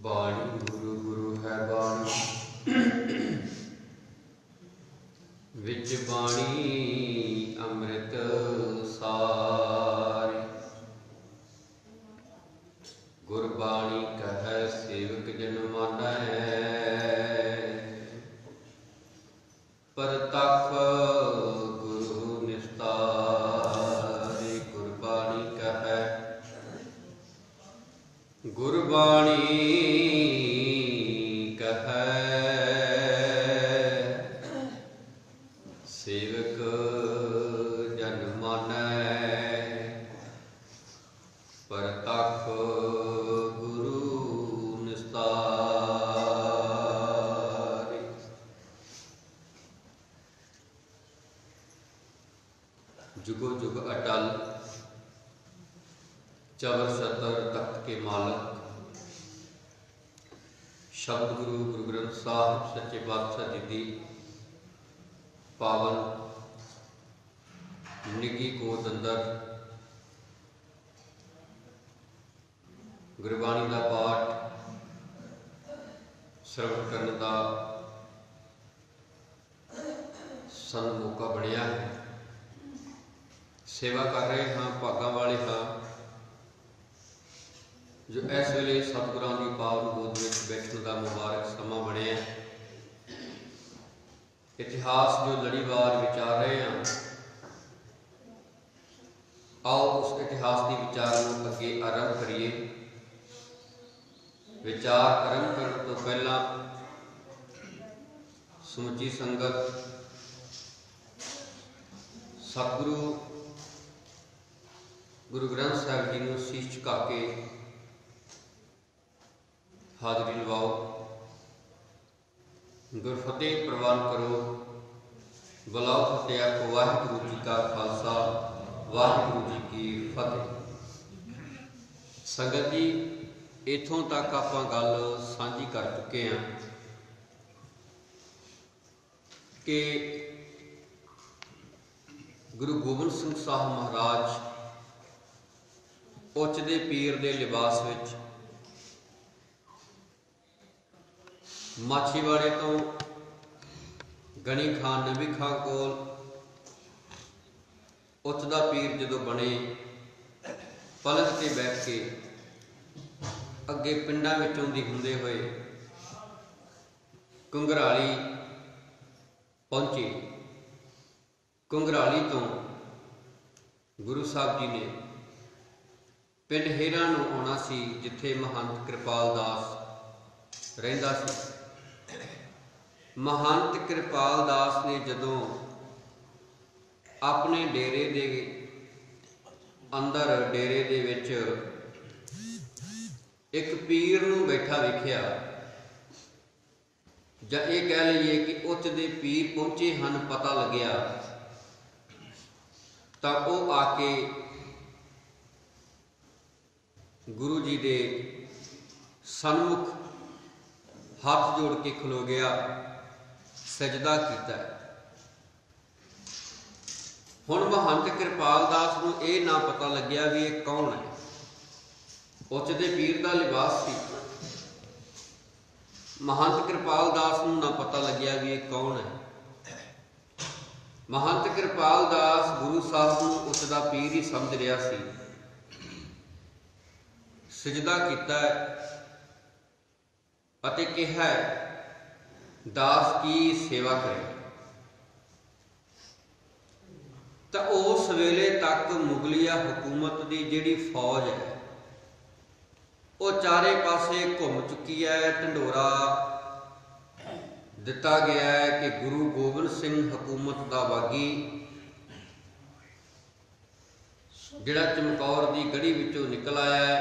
बाणी गुरु गुरु है बाणी विच बाणी अमृत सारी। गुरबाणी कहै सेवक जन मानै परतख गुरु निस्तारी। गुरबाणी कहै गुरबाणी कहै सेवक जन मानै परतख गुरु निस्तारी। जुगो जुग अटल चवर सतर तख्त के मालक शब्द गुरु गुरु ग्रंथ साहिब सच्चे पातशाह जी दी पावन निगी गोद अंदर गुरबाणी का पाठ श्रवण करने का सन मौका बनया है। सेवा कर रहे हाँ, भागा वाले हाँ जो इस वेले सतगुरां की पावन गोद में बैठने का मुबारक समा बने। इतिहास जो लड़ीवार विचार रहे हैं, आओ उस इतिहास के विचार को अगे आरंभ करिए। विचार आरंभ करने तो पहला समुची संगत सतगुरु गुरु ग्रंथ साहिब जी को शीश झुका के हाजरी लवाओ। गुरफतेह प्रवान करो। बुलाओ फतेह आखो। वाहिगुरू जी का खालसा वाहिगुरू जी की फतेह। संगत जी इथों तक आपां गल सांझी कर चुके हैं कि गुरु गोबिंद सिंह साहब महाराज उच्च दे पीर दे लिबास विच माछीवाड़े तो गणी खान नबी खान कोल उच्च दा पीर जदों बने पलक ते बैठ के अगे पिंडां विचों दी हुंदे होए घुंघराली पहुंचे। घुंघराली तो गुरु साहब जी ने पिंड हेरा नूं आउणा सी जिथे महंत कृपाल दास रहिंदा सी। महंत कृपाल दास ने जदों अपने डेरे दे अंदर डेरे दे विच एक पीर नूं बैठा वेखिया, जां इह कह लईए कि उच्च दे पीर पहुंचे हन, पता लग्या तां ओह आके गुरु जी दे सन्मुख हाथ जोड़ के खलो गया, सजदा किया। हुण महंत कृपाल दास नूं इह ना पता लग्या भी ये कौन है। उच्च दे पीर दा लिबास सी। महंत कृपाल दास नूं ना पता लग्या भी ये कौन है। महंत कृपाल दास गुरु साहब नूं उच्च दा पीर ही समझ रहा सी। सजदा किया अते कहा दास की सेवा करे। तो उस वेले तक मुगलिया हुकूमत की जिहड़ी फौज है वो चारे पासे घूम चुकी है। ढंडोरा दिता गया है कि गुरु गोबिंद सिंह हुकूमत का बागी जिहड़ा चमकौर की गढ़ी विचों निकल आया है।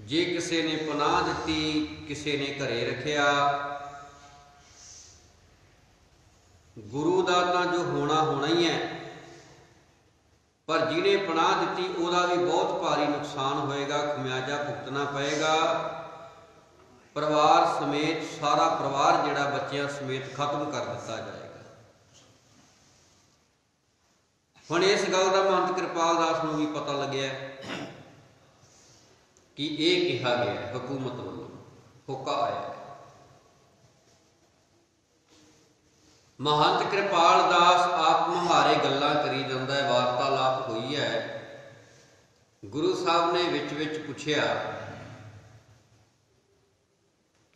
जे किसी ने पनाह दी, किसी ने घरे रखिया, गुरु का तो जो होना होना ही है, पर जिन्हें पनाह दी उहदा भी बहुत भारी नुकसान होएगा, खमियाजा भुगतना पएगा। परिवार समेत सारा परिवार जिहड़ा बच्चियां समेत खत्म कर दिता जाएगा। हुण इस गल का महंत कृपाल दास नूं भी पता लग्या कि यह कहा गया है हुकूमत वालों हुक्का आया है। महंत कृपाल दास आप मुहारे गल्लां करी जांदा है, वार्तालाप हुई है। गुरु साहब ने विच पूछया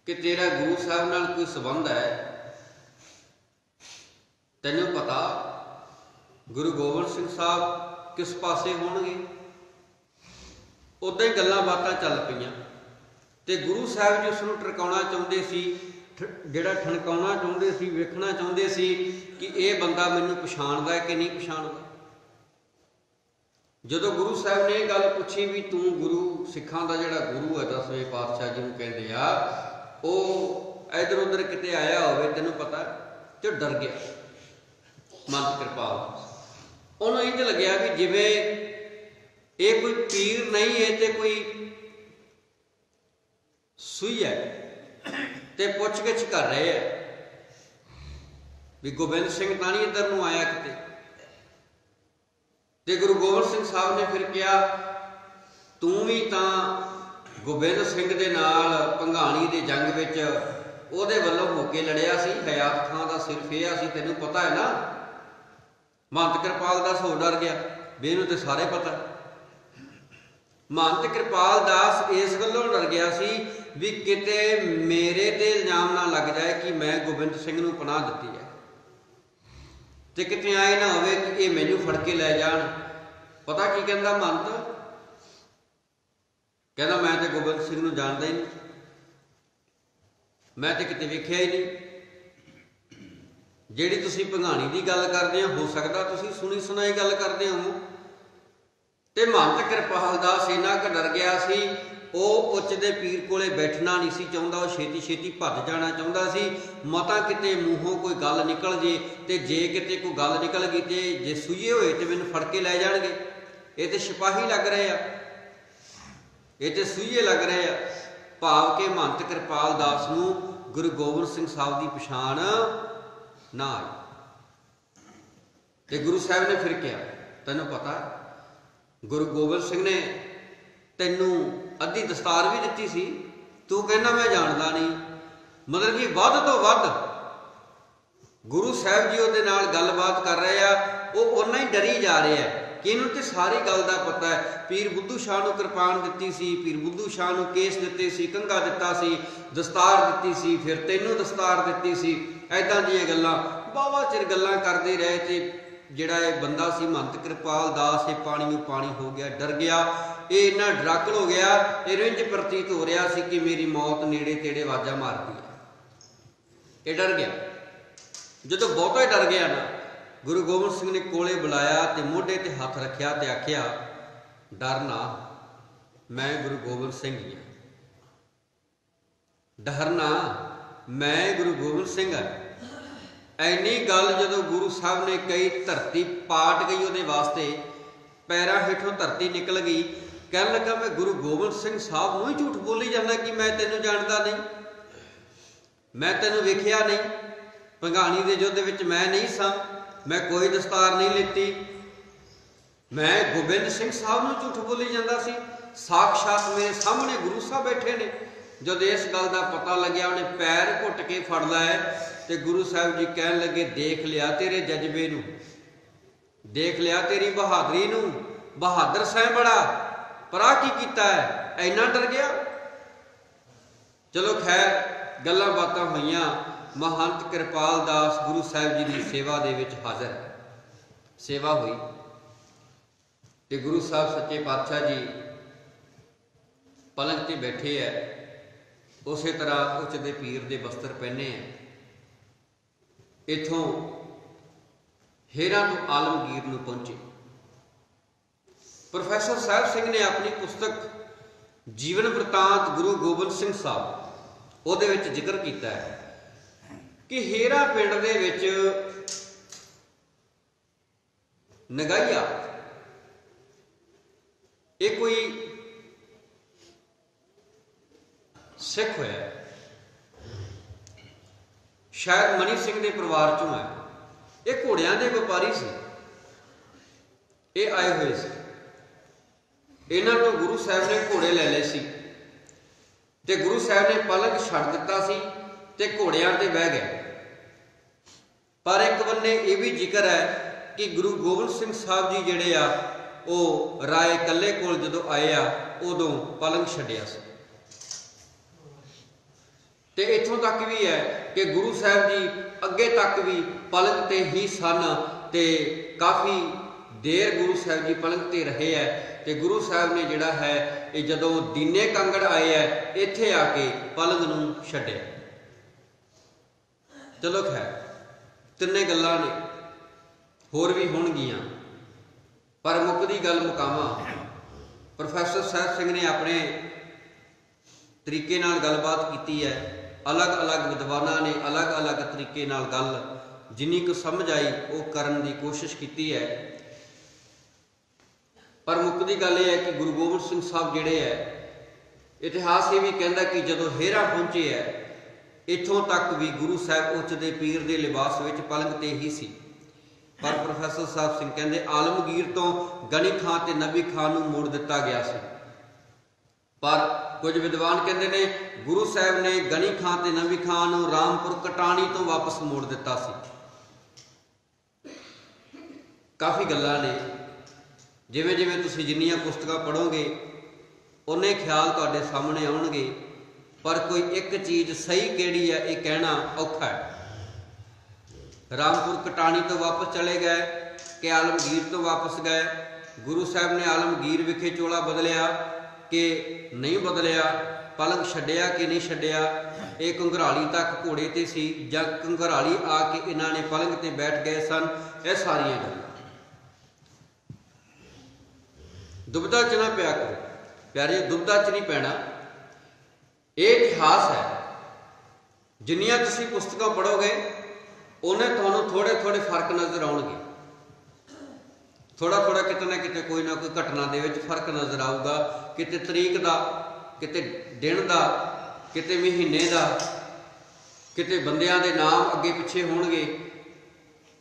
कि तेरा गुरु साहब नाल कोई संबंध है, तैनू पता गुरु गोबिंद सिंह साहब किस पासे होणगे? उदां ही गल्लां बातां चल पईयां ते गुरु साहब जी उसनूं टरकाउणा चाहुंदे सी, जिहड़ा ठणकाउणा चाहुंदे सी, वेखਣਾ चाहुंदे सी कि यह बंदा मैनूं पछाणदा है कि नहीं पछाणदा। जदों गुरु साहब ने यह गल पूछी भी तू गुरु सिखां दा जिहड़ा गुरु है 10वें पातशाह जिहनूं कहंदे आ, वो इधर उधर किते आया होवे तैनूं पता, ते डर गया महंत कृपाल। उन्होंने इंज लग्या भी जिवें ये कोई पीर नहीं है तो कोई सूई है, तो पुछ गिछ कर रहे हैं भी गोबिंद सिंह तां नहीं इधर नूं आया किते। ते गुरु गोबिंद सिंह साहब ने फिर कहा तू भी तां गोबिंद सिंह दे नाल भंगाणी दे जंग विच उहदे वल्लों होके लड़िया सी, हयात खां दा सिर फेहा सी, तैनूं पता है ना। महंत कृपाल दास हो डर गया भी इहनूं ते सारे पता। महंत कृपाल दास इस गल्लों डर गया सी भी किते मेरे ते इल्जाम ना लग जाए कि मैं गोबिंद सिंह नूं पनाह दित्ती है, ते किते आए ना होवे कि ये मैनूं फड़ के लै जाण। पता की कहंदा महंत? कहंदा मैं ते गोबिंद सिंह नूं जाणदा ही नहीं, मैं ते किते वेखिया ही नहीं। जिहड़ी तुसीं भंगाणी दी गल करदे हो सकदा तुसीं सुनी सुनाई गल करदे हो। ते महंत कृपाल दास इन्ना क डर गया सी, ਉਹ ਉੱਚ ਦੇ पीर कोले बैठना नहीं सी चाहुंदा, ਉਹ छेती छेती भੱਜ जाना चाहुंदा सी। मता किते मूहों कोई गल निकल जे ते जे किते कोई गल निकल गई ते जे सूये होए ते मैनूं फड़ के लै जाणगे। ये तो सिपाही लग रहे आ, ये तो सूये लग रहे आ। भाव के महंत कृपाल दास नूं गुरु गोबिंद सिंह साहब की पछाण ना आई। ते गुरु साहब ने फिर कहा तैनूं पता गुरु गोबिंद सिंह ने तैनूं अद्धी दस्तार भी दित्ती सी, तू कहना मैं जानदा नहीं। मतलब कि वध तो वध गुरु साहब जी उहदे नाल गलबात कर रहे आ, वो उन्ना ही डरी जा रहे हैं कि इन्हूं ते सारी गल दा पता है। पीर बुद्धू शाह नूं किरपान दित्ती सी, पीर बुद्धू शाह नूं केस दित्ते सी, कंघा दित्ता सी, दस्तार दित्ती सी, फिर तैनूं दस्तार दित्ती सी। ऐदां दीयां गल्लां वाहवा चिर गल्लां करदे रहे ते जिहड़ा ये बंदा सी महंत कृपाल दास ये पानी में पानी हो गया, डर गया। ये इन्ना डराकल हो गया, ये इंज प्रतीत हो रहा सी कि मेरी मौत नेड़े तेड़े आवाज़ां मारती है। ये डर गया। जदों बहुता डर गया ना, गुरु गोबिंद सिंह ने कोले बुलाया ते मोढे ते हथ रखिया ते आखिया डर ना, मैं गुरु गोबिंद सिंह ही हां। डरना मैं गुरु गोबिंद सिंह हां। ऐनी गल जदों गुरु साहब ने कही, धरती पाट गई उहदे वास्ते, पैरां हेठों धरती निकल गई। कहन लगा मैं गुरु गोबिंद सिंह साहब नूं ही झूठ बोली जाना कि मैं तैनूं जानदा नहीं, मैं तैनूं वेखिया नहीं, भंगाणी दे युद्ध विच मैं नहीं सां, मैं कोई दस्तार नहीं लेती, मैं गोबिंद सिंह साहब नूं झूठ बोली जांदा सी। साक्षात मेरे सामने गुरु साहब बैठे ने। जब इस गल का पता लग्या उन्हें पैर घुट के फड़ लिया तो गुरु साहब जी कहन लगे देख लिया तेरे जज्बे नूं, देख लिया तेरी बहादरी नूं, बहादुर सैं बड़ा, पर आ की कीता है, इन्ना डर गया। चलो खैर गल्लां बातां होईयां। महंत कृपाल दास गुरु साहब जी की सेवा दे विच हाज़र है। सेवा हुई तो गुरु साहब सच्चे पातशाह जी पलंग ते बैठे है, उस तरह उच्च दे पीर दे वस्त्र पहने हैं। इथों हेरा तो आलमगीर नूं पहुंचे। प्रोफैसर साहब सिंह ने अपनी पुस्तक जीवन वृतांत गुरु गोबिंद सिंह साहब उहदे विच जिक्र किया है कि हेरा पिंड दे विच नगाइया ये कोई सिख होया, शायद मनी सिंह के परिवार चों है। ये घोड़ियां के व्यापारी से ये आए हुए से। इन्हां तो गुरु साहब ने घोड़े ले लए सी ते गुरु साहब ने पलंग छड्ड दिता सी ते घोड़ियां ते बह गए। पर एक बन्ने ये भी जिक्र है कि गुरु गोबिंद सिंह साहब जी जिहड़े आ वो राय कल्ले कोल जदों आए आ उदों पलंग छड्डिया सी। ते इत्थों तक भी है कि गुरु साहब जी अगे तक भी पलंग ते ही सन ते काफ़ी देर गुरु साहब जी पलंग ते रहे है। ते गुरु साहब ने जिहड़ा है ये जदों दीने कांगड़ आए है इत्थे आके पलंग नूं छड्डिया। चलो खैर तिन्ने गल्लां ने होर भी होणगियां, पर मुकदी गल मुकामा प्रोफैसर साहब सिंह ने अपने तरीके नाल गलबात कीती है। अलग अलग विद्वानां ने अलग अलग तरीके नाल गल जिन्नी कुछ समझ आई वो करन दी कोशिश की है। पर मुकदी गल यह है कि गुरु गोबिंद सिंह साहब जिहड़े है इतिहास ये भी कहता कि जदों हेरा पहुंचे है इत्थों तक भी गुरु साहब उच दे पीर दे लिबास विच पलंग ते ही सी। पर प्रोफैसर साहब सिंह कहते आलमगीर तो गनी खां ते नबी खां नूं मोड़ दिता गया सी। पर कुछ विद्वान कहते ने गुरु साहब ने गनी खां ते नबी खां नूं रामपुर कटाणी तो वापस मोड़ दिता सी। काफ़ी गल्लां ने जिवें जिवें तुसीं जिन्नियां पुस्तकां पढ़ोगे उन्ने ख्याल तुहाडे सामने आउणगे, पर कोई एक चीज़ सही किहड़ी है ये कहना औखा है। रामपुर कटाणी तो वापस चले गए कि आलमगीर तो वापस गए? गुरु साहब ने आलमगीर विखे चोला बदलिया कि नहीं बदलिया? पलंग छड्डिया कि नहीं छड्डिया? ये घंघराली तक घोड़े ते सी जां घंघराली आके इन्हां ने पलंग ते बैठ गए सन? यह सारियां गल्लां दुबदा च ना पिया करो प्यारे, दुबदा च नहीं पैना। ये इतिहास है, जिन्नियां तुसीं पुस्तकां पढ़ोगे उन्हें तुहानूं थोड़े थोड़े फर्क नज़र आउणगे। थोड़ा थोड़ा किते ना किते कोई ना कोई घटना दे विच फर्क नज़र आऊगा, किते तरीक दा, किते दिन दा, किते महीने दा, किते बंदियां दे नाम अगे पिछे होणगे।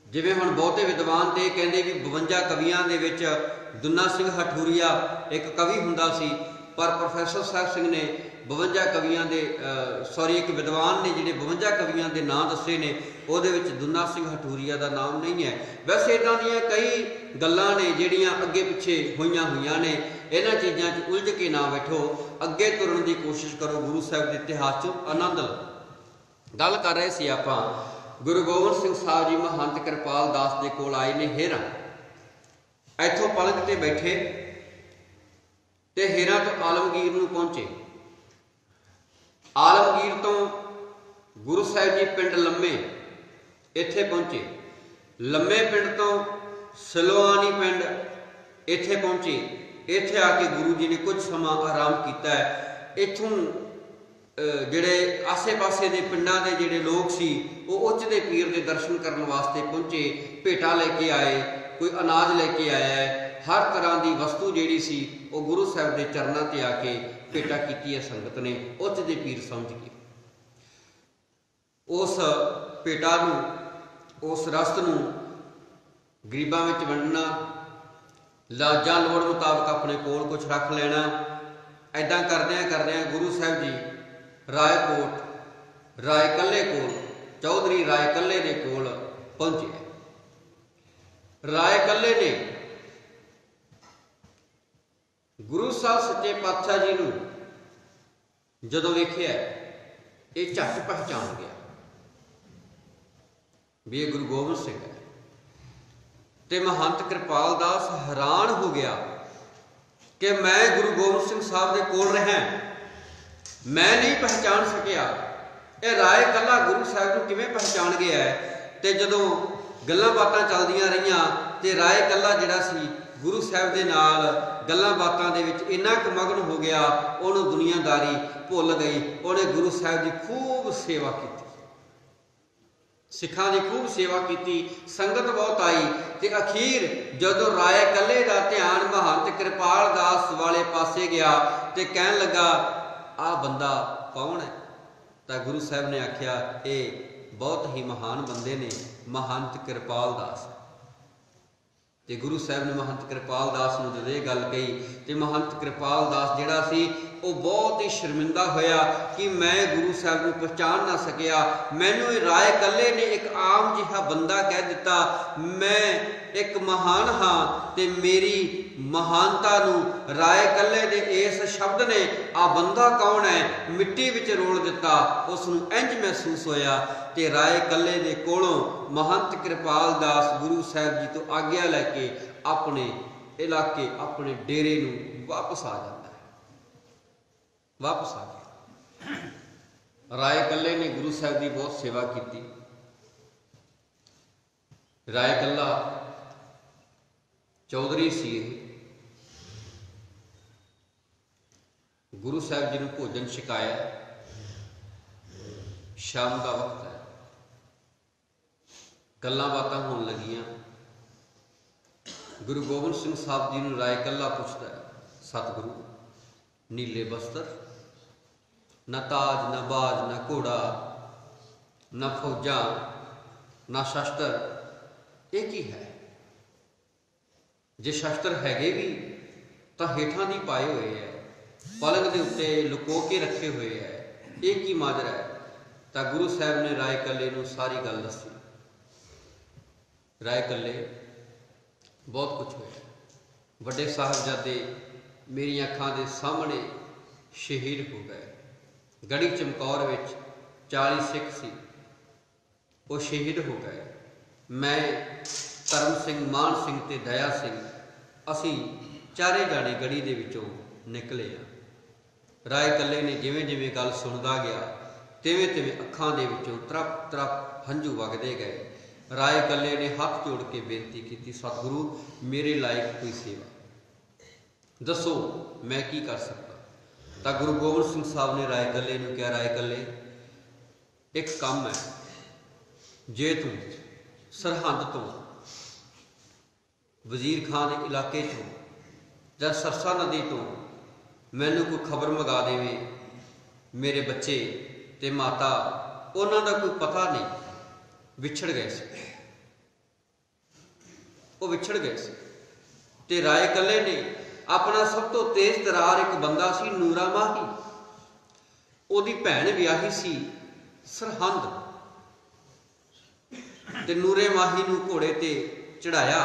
जिवें हुण बहुते विद्वान ते कहंदे भी 52 कवियां दे विच दुन्ना सिंह हठूरिया एक कवि हुंदा सी, पर प्रोफैसर साहब सिंह ने 52 कवियां दे एक विद्वान ने जिहड़े 52 कवियां दे नाम दस्से ने उहदे विच दुन्ना सिंह हठूरिया दा नाम नहीं है। वैसे इदां दीयां कई गल्लां ने जिहड़ियां अगे पिछे होईयां ने। इन्हां चीज़ां 'च उलझ के ना बैठो, अगे तुरन की कोशिश करो, गुरु साहब के इतिहास 'चों आनंद लो। गल कर रहे सी आपां गुरु गोबिंद सिंह साहब जी महंत कृपाल दास दे कोल आए ने हेरा, इत्थों पलंग ते बैठे ते हेरा तो आलमगीर नूं पहुंचे। आलमगीर तो गुरु साहब जी पिंड लम्मे इत्थे पहुंचे, लम्मे पिंड तो सलोआनी पिंड इत्थे पहुंचे। इत्थे आके गुरु जी ने कुछ समा आराम किया है। इत्थों जिहड़े आसे पासे के पिंडां दे जिहड़े लोग सी वो उच्च दे पीर दे दर्शन करने वास्ते पहुंचे, भेटा लेके आए, कोई अनाज लेके आया है, हर तरह की वस्तु जिहड़ी सी वो गुरु साहब के चरणों ते आके भेटा की है। संगत ने उच्च दे पीर समझ के उस भेटा नूं, उस रस्त नूं गरीबां विच वंडना, लाजां लोड़ मुताबक अपने कोल कुछ रख लेना। ऐदां करदिआं गुरु साहब जी रायकोट राय कल्ले कोल, चौधरी राय कल्ले दे कोल पहुंचे। राय कल्ले ने गुरु साहब सच्चे पातशाह जी नूं जदों वेखिआ ये झट पहचान गया भी ये गुरु गोबिंद सिंह है। ते महंत कृपाल दास हैरान हो गया कि मैं गुरु गोबिंद सिंह साहब के कोल रहा, मैं नहीं पहचान सकिया। ये राय कल्ला गुरु साहब को किवें पहचान गया है? ते जदों गल्लां बातां चलदियां रहियां ते राय कल्ला जिहड़ा सी गुरु साहब के नाल गल्लां बातां दे विच इन्ना क मगन हो गया, उहनूं दुनियादारी भुल गई। उहने गुरु साहब की खूब सेवा की, सिखां की खूब सेवा की, संगत बहुत आई। ते अखीर जदों राय कल्ले का ध्यान महंत कृपाल दास वाले पासे गया ते कहन लगा आ बंदा कौन है? तो गुरु साहब ने आख्या ये बहुत ही महान बंदे ने, महंत कृपाल दास। ਤੇ गुरु साहब ने महंत कृपाल दास नूं जदों ये गल कही तो महंत कृपाल दास जिहड़ा सी वो बहुत ही शर्मिंदा होया कि मैं गुरु साहब नूं पहचान ना सकिया। मैनूं राय कल्ले ने एक आम जिहा बंदा कह दिता, मैं एक महान हाँ ते मेरी महानता नूं राय कल्ले दे इस शब्द ने आ बंदा कौन है मिट्टी विच रोल दिता। उसनूं इंज महसूस होया ते राय कल्ले दे कोलों महंत कृपाल दास गुरु साहब जी तो आग्या लैके अपने इलाके अपने डेरे नूं वापस आ जाता है। वापस आ गया। राय कल्ले ने गुरु साहब की बहुत सेवा की। राय कल्ला चौधरी सी। गुरु साहब जी ने भोजन छकाया। शाम का वक्त है, गल्लां बातां होण लगियां। गुरु गोबिंद सिंह साहब जी ने राय कल्ला पुछदा है, सतगुरु नीले बस्तर, न ताज न बाज न घोड़ा न फौजा न शस्त्र, ये की है? जे शस्त्र हैगे भी तो हेठां दी पाए हुए है, पलंग के उत्ते लुको के रखे हुए है, ये की माजरा है? तो गुरु साहब ने राय कल्ले नूं सारी गल दसी। राय कल्ले बहुत कुछ होया। वड्डे साहबजादे मेरी अखां दे सामने शहीद हो गए। गढ़ी चमकौर विच 40 सिख सी, वो शहीद हो गए। मैं धर्म सिंह, मान सिंह ते दया सिंह असी चारे जाने गढ़ी दे विचों निकले आ। राय कल्ले ने जिवें जिवें गल सुनदा गया तिवें तिवें अखां दे विचों तरप तरप हंझू वगदे गए। राय कल्ले ने हाथ जोड़ के बेनती की, सतगुरु मेरे लायक कोई सेवा दसो, मैं की कर सकता? तो गुरु गोबिंद सिंह साहब ने राय कल्ले नूं कहा, राय कल्ले एक काम है, जे तू सरहंद तो वजीर खान इलाके चों या सरसा नदी तो मैनू कोई खबर मंगा देवे, मेरे बच्चे ते माता उन्हां दा कोई पता नहीं, विछड़ गए सी, वो विछड़ गए सी। ते राय कल्ले ने अपना सब तो तेज तरार एक बंदा सी नूरा माही, ओदी भैन विआही सी सरहंद, ते नूरे माही नूं घोड़े ते चढ़ाया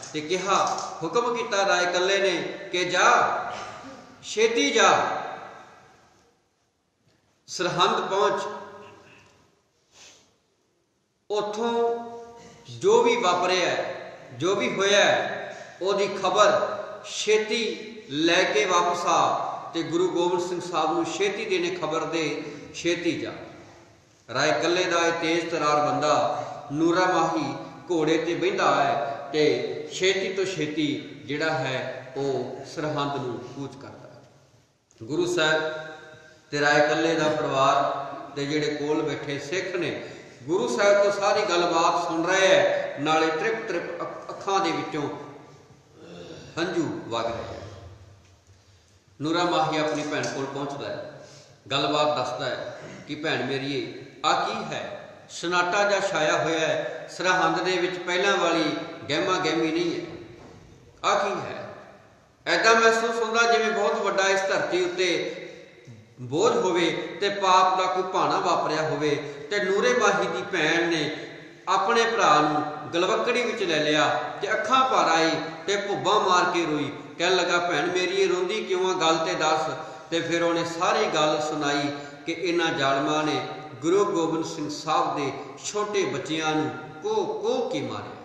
ते कहा, हुक्म किया राय कल्ले ने कि जा छेती जा, सरहंद पहुंच, उथों जो भी वापरिया जो भी होया ओदी खबर छेती लैके वापस आ, ते गुरु गोबिंद सिंह साहब नूं छेती देने खबर दे, छेती जा। राय कल्ले दा तेज तरार बंदा नूरा माही घोड़े ते बहिंदा है ते छेती तो छेती जिहड़ा है वो सरहंद नूं कूच करदा है। गुरु साहब ते राय कल्ले दा परिवार ते जिहड़े कोल बैठे सिख ने गुरु साहब तो सारी गलबात सुन रहे हैं, नाले त्रिप त्रिप अखां दे विचों हंझू वग रहे हैं। नूरा माही अपनी भैन कोल पहुंचदा है, गलबात दसदा है कि भैन मेरी आ की है? सनाटा जा छाया होया है, सरहंद दे विच पहलां वाली गहमा गहमी नहीं है, आ की है? ऐदा महसूस होंदा जिवें बहुत वड्डा इस धरती उत्ते बोझ होवे ते पाप दा कोई भाना वापरिया होवे। ते नूरे माही दी भैन ने अपने भरा नूं गलवकड़ी विच ले लिया ते अखां भर आई ते भुब्बा मार के रोई, कहन लगा भैन मेरी रोंदी क्यों आ, गल ते दस। ते फिर उन्हें सारी गल सुनाई कि इन्हां जालमां ने गुरु गोबिंद सिंह साहब दे छोटे बच्चियां नूं को के मारिया,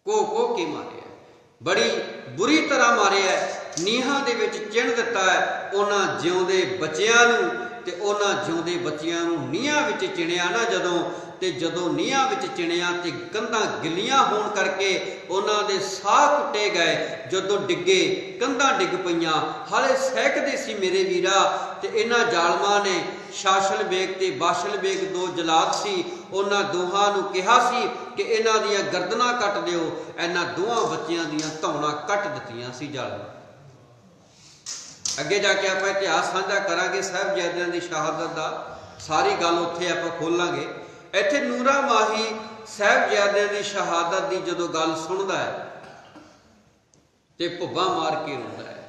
को के मारिया, बड़ी बुरी तरह मारिया, नीहां दे विच चिण दिता है। उन्हां जिउंदे बच्चियां नूं ते उन्हां जिउंदे बच्चियां नूं नीहां विच चिणिया ना जदों नीहां विच चिणिया ते कंधां गिल्लियां होण करके उन्हां दे साह कुੱਟੇ गए। जदों डिगे कंधां डिग पईयां, हाले सहकदे सी मेरे वीरा। ते इन्हां जालमां ने शाशल बेग ते बाशल बेग दो जलाद सी, उन्हां दोहां नूं कहा सी कि इन्हां दियां गर्दनां कट दिओ। इन्हां दोहां बच्चियां दियां धौणां कट दित्तियां सी जालमां। अगे जाके आप इतिहास साझा करांगे साहिबजादियां दी शहादत दा, सारी गल उत्थे आपां खोलांगे। इत्थे नूरा माही साहिबजादिਆਂ ਦੀ शहादत की जो गल सुनता है तो भुब्बा मार के रोंदा है,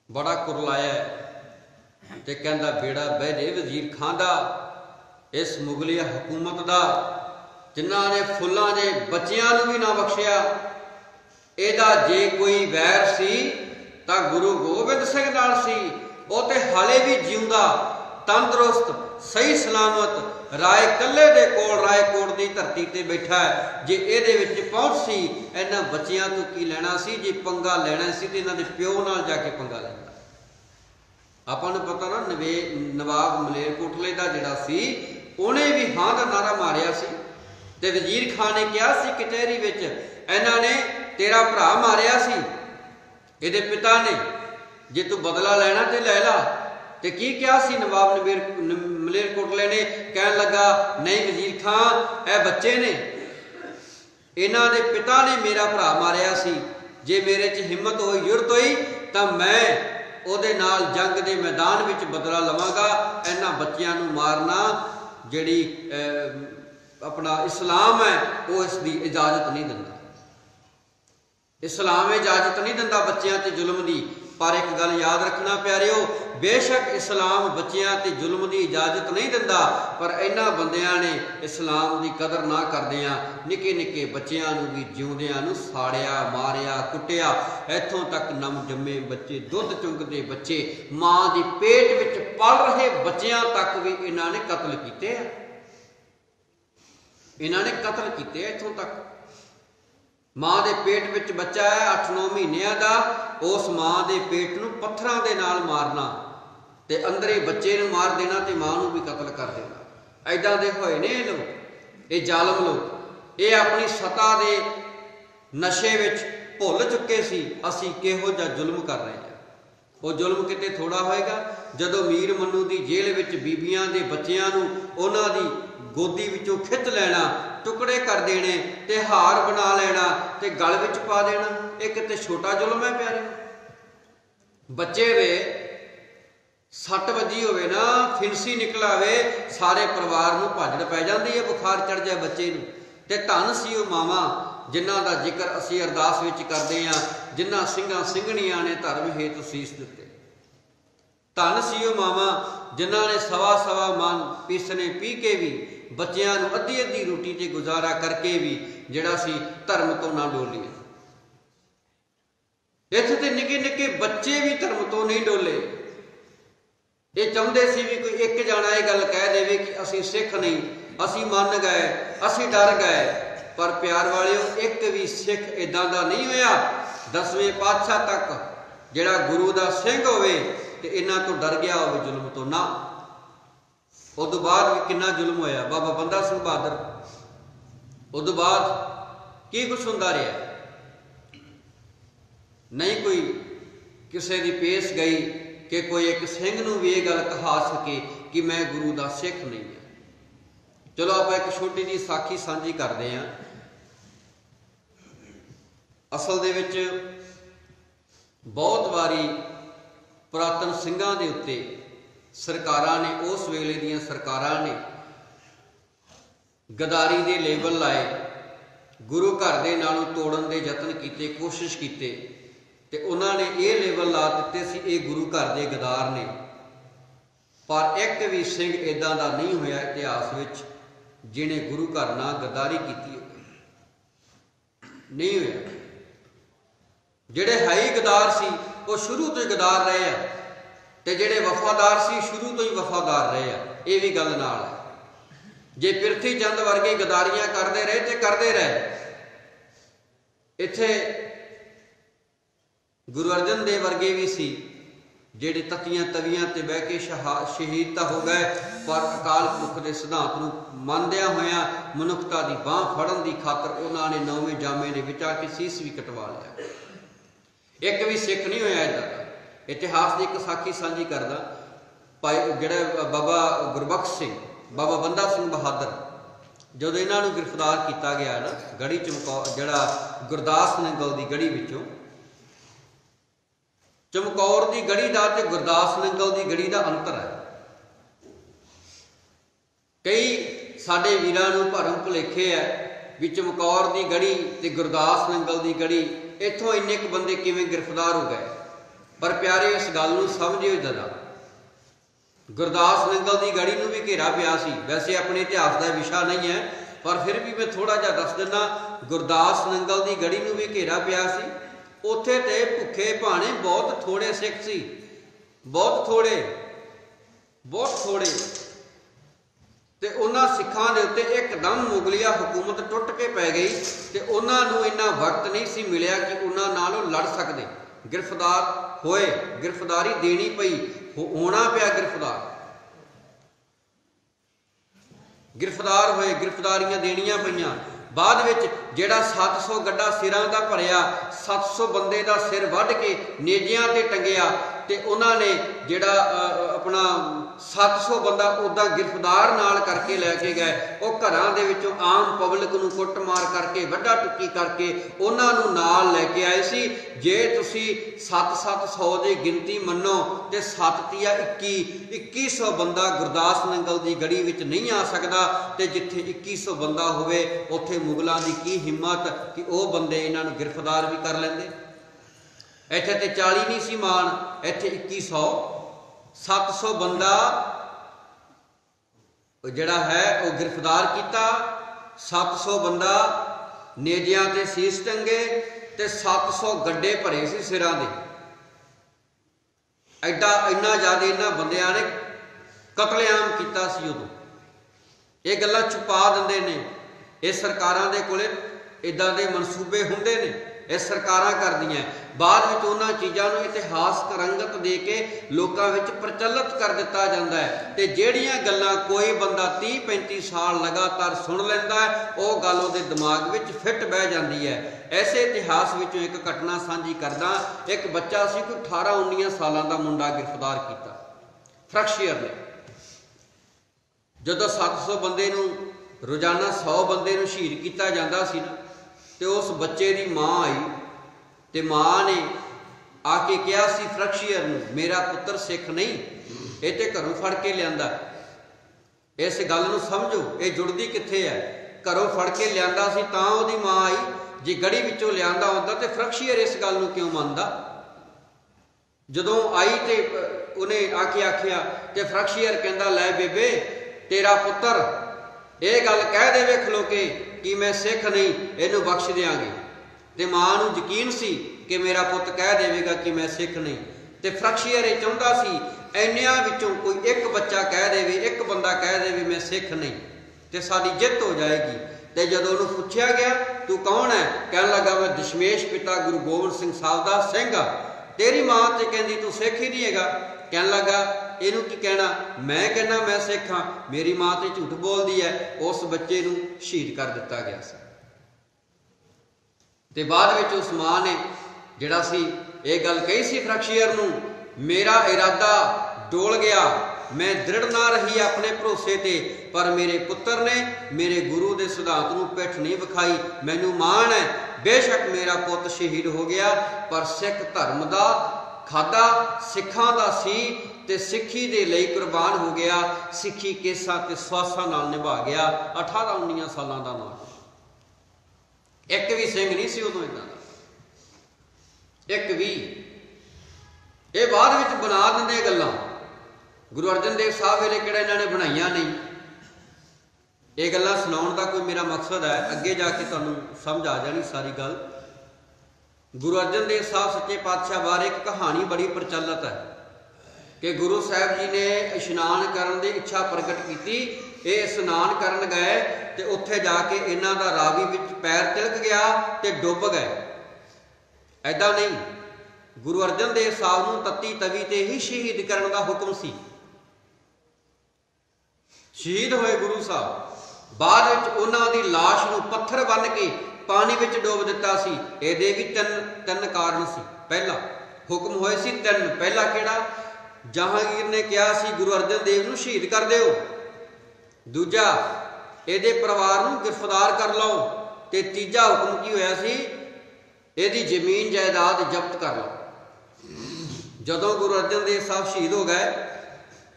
बड़ा कुरलाया है ते कहंदा बेड़ा बह जे वजीर खां दा, इस मुगलिया हुकूमत का जिन्हां ने फुल्लां दे बच्चियां नूं भी ना बख्शिया। इहदा जे कोई वैर सी तां गुरु गोबिंद सिंह नाल सी, वो ते हाले भी जिउंदा तंदुरुस्त सही सलामत राय कल्ले दे कोल रायकोट की धरती ते बैठा है। जे इहदे विच पहुंच सी इन्हां बच्चियां तो की लैना सी, जे पंगा लैना सी ते इन्हां दे प्यो नाल जाके पंगा लैना। आपां नूं पता ना नवाब मलेरकोटले दा जिहड़ा सी उहने भी हां दा नारा मारिया सी ते वजीर खां ने कहा सी कचहरी विच इन्हां ने तेरा भरा मारिया सी इहदे पिता ने, जे तू बदला लैना ते लै ला। ते की कहा सी नवाब मलेरकोटले ने, कहन लगा नहीं वजीर खां ए बच्चे ने, इन्हां दे पिता ने मेरा भरा मारिया सी, जे मेरे च हिम्मत होई जुरत होई तां मैं उहदे नाल जंग दे मैदान विच बदला लवांगा। इन्हां बच्चियां नूं मारना जिहड़ी अपना इस्लाम है वो इसकी इजाजत नहीं दिंदा, इस्लाम इजाजत नहीं दिंदा बच्चियां ते जुल्म दी। पर एक गल याद रखना प्यारिओ, बेशक इस्लाम बच्चियां ते जुल्म की इजाजत नहीं दिंदा, पर इन्हां बंदियां ने इस्लाम की कदर ना करदियां निके निके बच्चियां नूं भी जिउंदियां नूं साड़िया मारिया कुटिया। इत्थों तक नम जम्मे बच्चे, दुध चुंगदे बच्चे, मां दी पेट विच पल रहे बच्चियां तक भी इन्हां ने कतल कीते, इन्हां ने कतल कीते। इत्थों तक मां दे पेट विच बच्चा है 8-9 महीनों का, उस मां दे पेट नूं पत्थरां दे नाल मारना ते अंदरे बच्चे नूं मार देना ते मां नूं भी कतल कर देना। ऐदां दे होए ने लोग, ये जालम लोग। ये अपनी सत्ता दे नशे विच भुल चुके सी असीं किहो जिहा जुल्म कर रहे हैं। वो जुल्म किते थोड़ा होएगा जदों मीर मन्नू दी जेल विच बीबियां दे बच्चियां नूं उन्हां दी गोदी विचों खिच लैना, टुकड़े कर देने ते हार बना लेना ते गल विच पा देना। एक ते छोटा जुल्म है प्यारे, बच्चे वे सट वजी होवे ना, फिंसी निकल आवे, सारे परिवार नूं भाजड़ पै जांदी है, बुखार चढ़ जाए बच्चे नूं। ते धन सी वो मावां जिन्हां दा जिक्र असीं अरदास विच करदे हां, जिन्हां ਸਿੰਘਾਂ ਸਿੰਘਣੀਆਂ ने धर्म हेतु सीस दिते। धन सी वो मावां जिन्हां ने सवा मन पीसने पी के भी बच्चियां नूं अद्धी अद्धी रोटी ते गुजारा करके भी जिहड़ा सी धर्म तो ना डोलिए। इत्थे ते निके निके बच्चे भी धर्म तो नहीं डोले। ये चाहुंदे सी भी कोई एक जाना ये गल कह देवे कि असीं सिख नहीं, असीं मन गए, असीं डर गए। पर प्यार वालिओ एक भी सिख इदां दा नहीं होया 10वें पातशाह तक जिहड़ा गुरु दा सिंह होवे ते इन्हां तो डर गया होवे जुल्म तो ना। उदों बाद भी कितना जुल्म होया, बाबा बंदा सिंह बहादुर, उदों बाद की कुछ होंदा रहा नहीं, कोई किसी की पेश गई कि कोई एक सिंह नूं भी ये गल कहा सके कि मैं गुरु दा सिख नहीं है। चलो आप एक छोटी जी साखी सांझी करते हैं। असल दे विच बहुत बारी पुरातन ਸਿੰਘਾਂ ਦੇ उत्ते सरकारां ने, उस वेले दीयां सरकारां ने गदारी दे लेबल लाए, गुरु घर दे नालों तोड़न दे यतन कीते, कोशिश कीते ते उन्हां ने ये लेबल ला दिते सी ये गुरु घर दे गदार ने। पर एक भी सिंह इदां दा नहीं होया इतिहास विच जिहने गुरु घर नाल गद्दारी कीती होवे, नहीं होया। जिहड़े है ही गदार सी वो शुरू तो ही गदार रहे हैं ते जिहड़े वफादार सी शुरू तो ही वफादार रहे हैं। ये भी गल नाल है। जे पिरथी चंद वर्गे गदारियां करते रहे तो करते रहे। इत्थे गुरु अर्जन देव वर्गे भी सी जिहड़े तत्तियां तवियां ते बह के शहीद तो हो गए, पर अकाल पुरख के सिद्धांत नूं मनदियां होइयां मनुखता की बांह फड़न की खातर उन्होंने 9वें जामे ने विच आके सीस भी कटवा लिया। एक भी सिख नहीं होया इदां दा। इतिहास की एक साखी सांझी करदा, भाई जिहड़ा बाबा गुरबख्श सिंह, बाबा बंदा सिंह बहादुर, जदों इन्हां नूं गिरफ्तार किया गया ना गढ़ी चमकौर, जिहड़ा गुरदास नंगल की गढ़ी विचों, चमकौर की गढ़ी का ते गुरदास नंगल की गढ़ी का अंतर है। कई साडे वीरां नूं भरम भुलेखे है भी चमकौर की गढ़ी ते गुरदास नंगल की गढ़ी इत्थों इन्ने क बंदे किवें गिरफ्तार हो गए। पर प्यारे इस गल नूं समझिओ जरा, गुरदास नंगल की गढ़ी नूं भी घेरा पिया सी। वैसे अपने इतिहास का विषय नहीं है पर फिर भी मैं थोड़ा जिहा दस दिना। गुरदास नंगल की गढ़ी नूं भी घेरा पिया सी। उत्थे ते भुखे भाणे बहुत थोड़े सिख सी, बहुत थोड़े ते उन्हां सिखां दे उत्ते एकदम मुगलिया हुकूमत टुट के पै गई ते उन्हां नूं इन्ना वक्त नहीं सी मिलिया कि उन्हां नाल लड़ सकदे। गिरफ्तार होए, गिरफ्तारी देनी पई, होना पिया गिरफ्तार होए, गिरफ्तारियां देनियां पईयां। बाद विच जिहड़ा 700 गड्ढा सिरां दा भरिया, 700 बंदे दा सिर वढ़ के नेजियां ते टंगिया ते उन्हां ने जिहड़ा अपना 700 बंदा उदा गिरफ्तार नाल करके लैके गए। वो घरां दे विचों आम पब्लिक नूं कुट मार करके वड्डा टुक्की करके उन्हां नूं नाल लैके आए सी। जे तुसी 700 की गिनती मनो तो 7 तिया 2100 बंदा गुरदास नंगल की गढ़ी विच नहीं आ सकता। तो जिथे 2100 बंदा होवे उत्थे मुगलों की की हिम्मत कि वह बंदे इन्हां नूं गिरफ्तार भी कर लेंदे। इत्थे ते 40 नहीं सी मान, इत्थे 2100, 700 बंदा जिहड़ा है वह गिरफ्तार किया। 700 बंदा नेजियां ते सीस टंगे ते 700 गड्ढे भरे सी सिरां दे। एडा इन्ना ज़्यादा इन्हां बंदियां ने कतलेआम किया सी। उदों ये गल्लां छुपा दिंदे ने। ये सरकारां दे कोले इदां दे मनसूबे हुंदे ने, ये सरकारां करदियां। बाद विच उन्हां चीज़ां नूं इतिहासक रंगत दे के लोकां विच प्रचलित कर दिता जाता है। ते जिहड़ियां गल्लां कोई बंदा 30-35 साल लगातार सुन लैंदा है वह गल उहदे दिमाग विच फिट बह जाती है। ऐसे इतिहास विचों एक घटना साझी करदा। एक बच्चा सी कोई 18-19 सालां दा मुंडा गिरफ्तार किया फ्रैक्शियर ने। जदों 700 बंदे नूं रोजाना 100 बंदे नूं शहीद किया जाता सी ना, तो उस बच्चे की माँ आई तो माँ ने आके कहा सी फ्रैक्शियर नूं, मेरा पुत्र सिख नहीं, ये तो घरों फड़ के लिया। इस गल नूं समझो ये जुड़ती कित्थे है। घरों फड़ के लिया सी तां उहदी माँ आई। जे गढ़ी विचों लिया होंदा तो फ्रैक्शियर इस गल नूं क्यों मनदा। जदों आई तो उन्हें आके आखिया तो फ्रैक्शियर कहंदा, लै बेबे तेरा पुत्र ये गल कह देवे खलो के कि मैं सिख नहीं, इनू बख्श देंगे। तो माँ नूं यकीन सी कि मेरा पुत कह देगा कि मैं सिख नहीं। तो फ्रैक्शियर ये चाहता सी इन्नियां विचों कोई एक बच्चा कह देवे, एक बंदा कह देवे मैं सिख नहीं, तो साडी जित हो जाएगी। तो जदों उन्होंने पूछा गया तू कौन है, कह लगा मैं दशमेश पिता गुरु गोबिंद सिंह साहब दा सिंह आ। तेरी माँ तो कहती तू सिख ही नहीं है। कह लगा इनू की कहना, मैं कहना मैं सिख हाँ, मेरी माँ तो झूठ बोलती है। उस बच्चे नूं शहीद कर दिता गया सी। ते बाद विच उस माँ ने जिहड़ा सी ये गल कही सी फ्रैक्शियर नूं, मेरा इरादा डोल गया, मैं दृढ़ ना रही अपने भरोसे ते, पर मेरे पुत्र ने मेरे गुरु के सिद्धांत नूं पिठ नहीं विखाई। मैनू मान है बेशक मेरा पुत शहीद हो गया, पर सिख धर्म का खादा सिखां दा सी ते सिखी दे लई कुर्बान हो गया। सिखी केसां ते स्वासां नाल निभा गया। 18-19 सालां दा मां, एक भी सिंह नहीं सी उदों इदां दा, एक भी। ये बाद विच बना दिंदे गल्लां। गुरु अर्जन देव साहब वेले किहड़ा इन्हां ने बनाईयां नहीं। ये गल्लां सुनाउण दा कोई मेरा मकसद है, अगे जाके तुहानूं समझ आ जानी सारी गल। गुरु अर्जन देव साहब सच्चे पातशाह बारे एक कहानी बड़ी प्रचलित है कि गुरु साहब जी ने इशनान करन दी इच्छा प्रगट की। ये इशनान करन गए तो उत्थे जाके इन्हां दा रावी विच पैर तिलक गया तो डुब गए। ऐदा नहीं, गुरु अर्जन देव साहब नूं तत्ती तवी ते ही शहीद करन दा हुक्म सी। शहीद होए गुरु साहब। बाद विच उन्हां दी लाश नूं पत्थर बन के पानी विच डोब दिता सी। इहदे भी तीन कारण सी। पहला हुक्म होए सी 3। पहला किहड़ा, जहांगीर ने कहा सी गुरु अर्जन देव नूं शहीद कर दिओ। दूजा इहदे परिवार नूं गिरफ्तार कर लो। ते तीजा हुक्म की होया सी, इहदी जमीन जायदाद जब्त कर लो। जदों गुरु अर्जन देव साहब शहीद हो गए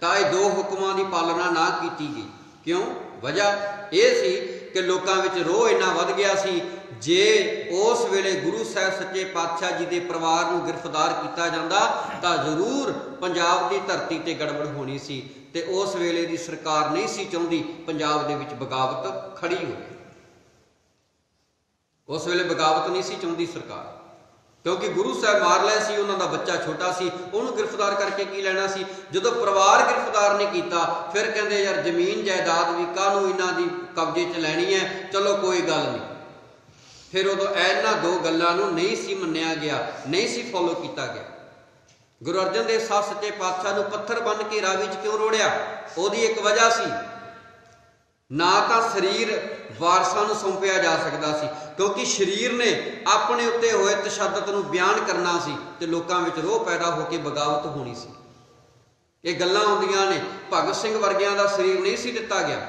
तो ये 2 हुक्मां की पालना ना की गई। क्यों? वजह यह सी कि लोगों में रोह इन्ना वध गया सी, जे उस वेले गुरु साहब सच्चे पातशाह जी के परिवार को गिरफ्तार किया जाता तो जरूर पंजाब की धरती ते गड़बड़ होनी सी, ते उस वेले की सरकार नहीं सी चाहती पंजाब दे विच बगावत खड़ी हो। उस वेले बगावत नहीं सी चाहती सरकार, क्योंकि गुरु साहब मार लिया सी, उन्हों का बच्चा छोटा सी, उन्होंने गिरफ्तार करके की लेना सी। जो परिवार गिरफ्तार नहीं किया, फिर कहते यार जमीन जायदाद भी कानू इन्हों की कब्जे च लैनी है, चलो कोई गल नहीं। फिर उदों इन्हों दो गलों नहीं सी मन्निया गया, नहीं सी फॉलो किया गया। गुरु अर्जन देव साहब सच्चे पातशाह को पत्थर बन के रावी च क्यों रोड़िया? उसकी एक वजह सी, ना तो शरीर वारसां नूं सौंपिया जा सकता सी, क्योंकि शरीर ने अपने उत्ते होए तशद्दद नूं बयान करना सी ते लोकां विच रोह पैदा होकर बगावत होनी सी। ये गल्लां आउंदियां ने। भगत सिंह वर्गियां दा शरीर नहीं सी दिता गया,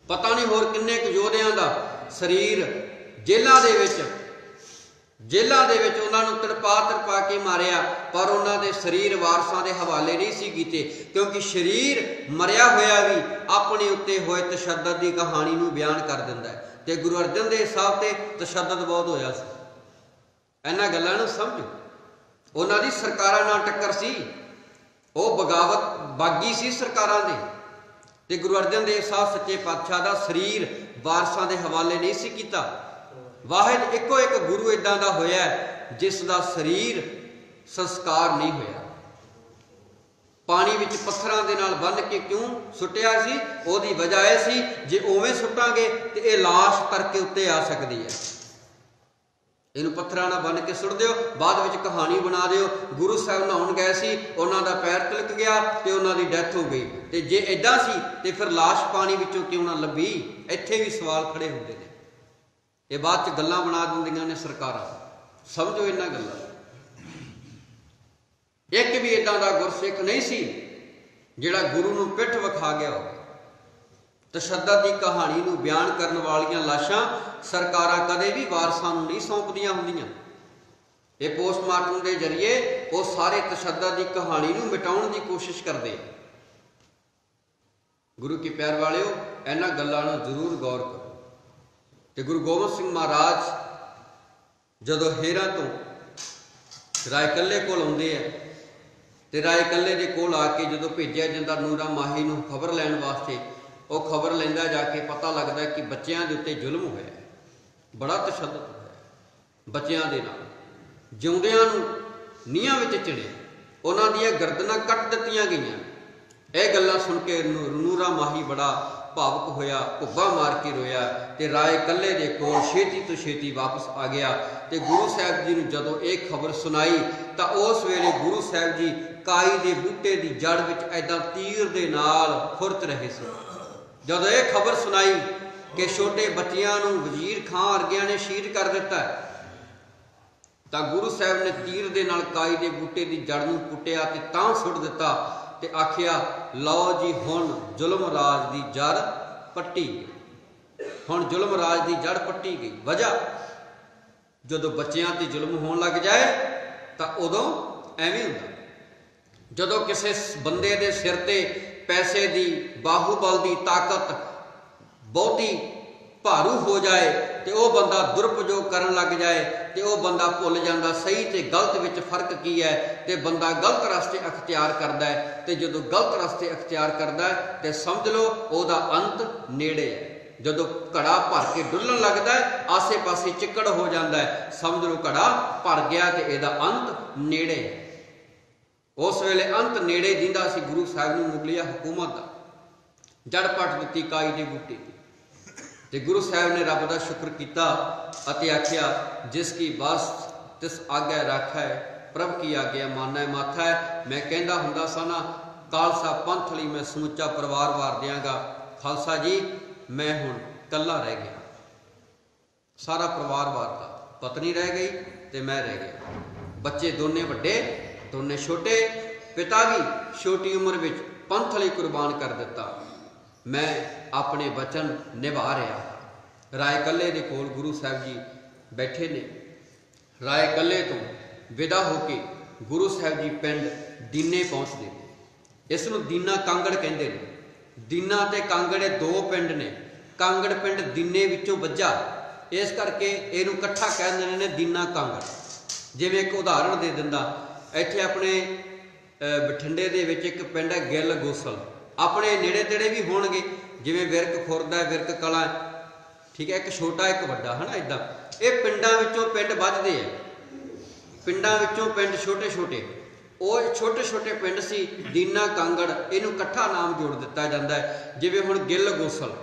पता नहीं होर किन्ने क योधियां दा शरीर जेलां दे विच उन्हां नूं तड़पा के मारिया, पर उन्हां दे शरीर वारसां दे हवाले नहीं सी कीते, क्योंकि शरीर मरिया होया भी अपने उत्ते होए तशद्दद की कहानी नूं बयान कर दिंदा है। ते गुरु अर्जन देव साहब ते तशद्दद बहुत होया सी। इन्हां गल्लां नूं समझो, उन्हां दी सरकारां नाल टक्कर सी, वो बगावत बागी सी सरकारां दे, ते गुरु अर्जन देव साहब सच्चे पातशाह दा शरीर वारसां दे हवाले नहीं सी कीता। वाहिद इको एक गुरु इदां दा होया जिसका शरीर संस्कार नहीं होया। पानी विच पत्थरां दे नाल बन के क्यों सुटिया सी? ओदी वजह यह सी, जे उवें सुटांगे तो यह लाश तरके उत्ते आ सकती है। इनू पत्थरां नाल बन के सुट दिओ, बाद विच कहानी बना दिओ गुरु साहब नहाउण गए सी, उन्हां दा पैर तिलक गया ते उन्हां दी डैथ हो गई। ते जे इदां सी ते फिर लाश पानी विचों क्यों ना लभी? इत्थे भी सवाल खड़े हुंदे ने। ये बाद च गल्लां बना दिंदियां ने सरकारां। समझो इन्हां गल्लां। एक भी इदां दा गुरसिख नहीं सी जिहड़ा गुरु नूं पिठ विखा गया हो। तशद्दद की कहानी नूं बयान करन वालियां लाशां सरकारां कदे भी वारसां नूं नहीं सौंपदियां हुंदियां। ये पोस्टमार्टम के जरिए वो सारे तशद्दद की कहानी नूं मिटाउण की कोशिश करदे। गुरु की प्यार वालिओ, इन्हां गल्लां नूं जरूर गौर करो। ते गुरु गोबिंद सिंह महाराज जदों हेरां तो राय कल्ले कोल आउंदे है, ते राय कल्ले दे कोल आके जदों भेजिया जांदा नूरा माही नूं खबर लैण वास्ते, वो खबर लैंदा जाके पता लगदा कि बच्चियां दे उत्ते जुल्म होया, बड़ा तशद्दद होया बच्चियां दे नाल। जिउंदियां नूं नीहां विच चिणिया, उन्हां दीयां गर्दनां कट दित्तियां गईयां। यह गल्लां सुन के नूरा माही बड़ा भावुक होया, भुब्बा मार के रोया, ते राय कल्ले दे कोल छेती तो छेती वापस आ गया। ते गुरु साहब जी नूं जदों एक खबर सुनाई तो उस वेले गुरु साहब जी काई दे बूटे की जड़ विच ऐदां तीर दे नाल खुरच रहे सी। जदों यह खबर सुनाई कि छोटे बच्चियां नूं वजीर खां वर्गियां ने शहीद कर दिता, तो गुरु साहब ने तीर दे नाल काई दे बूटे की जड़ नूं पुट्टिया ते तां सुट दिता ते आखिया, लो जी हुण जुल्म राज की जड़ पट्टी गई। हुण जुल्म राज की जड़ पट्टी गई। वजह जदों बच्चियां ते जुल्म होण लग जाए तो उदों एवें हुंदा। जदों किसी बंदे दे सिर ते पैसे की, बाहूबल की ताकत बहुती भारू हो जाए तो वह बंदा दुरुपयोग करन लग जाए, तो वह बंदा भुल जाता सही ते गलत विच फर्क की है, तो बंदा गलत रास्ते अख्तियार करता है। तो जो गलत रास्ते अख्तियार करता है तो समझ लो उसका अंत नेड़े है। जो घड़ा भर के डुलन लगता है, आसे पासे चिक्कड़ हो जाता है, समझ लो घड़ा भर गया तो यदा अंत नेड़े है। उस वेले अंत नेड़े जिंदा सी गुरु साहब नूं मुगलिया हुकूमत का जड़ पट दित्ती काई दे बूटे की। ते गुरु साहब ने रब का शुक्र किया अते आख्या, जिसकी बस तिस आज्ञा राखा है, प्रभ की आज्ञा माना है माथा है। मैं कहता हुंदा सा ना, खालसा पंथ लई मैं समुचा परिवार वार दियांगा। खालसा जी मैं हुण कल्ला रह गया, सारा परिवार वारता, पत्नी रह गई ते मैं रह गया। बच्चे दोने वड्डे दोने छोटे, पिता भी छोटी उम्र विच पंथ लई कुर्बान कर दिता। मैं अपने वचन निभा रहा। राय कल्ले दे कोल गुरु साहब जी बैठे ने। राय कल्ले तो विदा होके गुरु साहब जी पिंड दीने पहुँचते। इसनूं दीना कांगड़ कहते हैं। दीना ते कांगड़ दो पिंड ने, कांगड़ पिंड दीने विचों वज्जा, इस करके इहनूं इकट्ठा कह दिंदे ने दीना कांगड़। जिवें एक उदाहरण दे दिंदा, इत्थे अपने बठिंडे दे विच एक पिंड है गिल गोसल, अपने नेड़े तेड़े भी होणगे जिवें विरक खुर्द है, विरक कला, ठीक है, एक छोटा एक वड्डा है ना, इदां ये पिंडां विचों पिंड वधदे है, पिंडां विचों पिंड छोटे छोटे, ਉਹ छोटे छोटे पिंड सी दीना कांगड़, इनू इकट्ठा नाम जोड़ दिता जाता है। जिवें हुण गिल गोसल,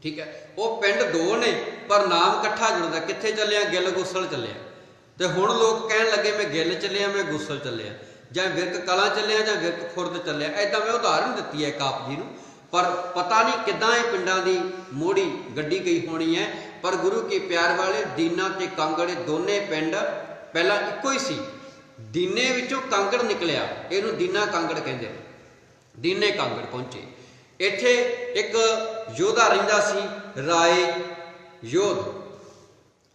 ठीक है, वो पिंड दो ने पर नाम इकट्ठा जुड़दा, कित्थे चलिया, गिल गोसल चलिया। तो हुण लोग कहण लगे मैं गिल चलिया, मैं गोसल चलिया, जां विरक कला चलिया, जां विरक खुर्द चलिया। इदां मैं उदाहरण दित्ती है आप जी नूं, पर पता नहीं किदां ये पिंडां दी मोड़ी गड्डी गई होनी है। पर गुरु के प्यार वाले दीना ते कांगड़ दोने पिंड पहला इक्को ही सी, दीने विचों कांगड़ निकलिया, इहनूं दीना कांगड़ कहंदे, दीने कांगड़ पहुंचे। इत्थे एक योधा रहिंदा सी, राय योध,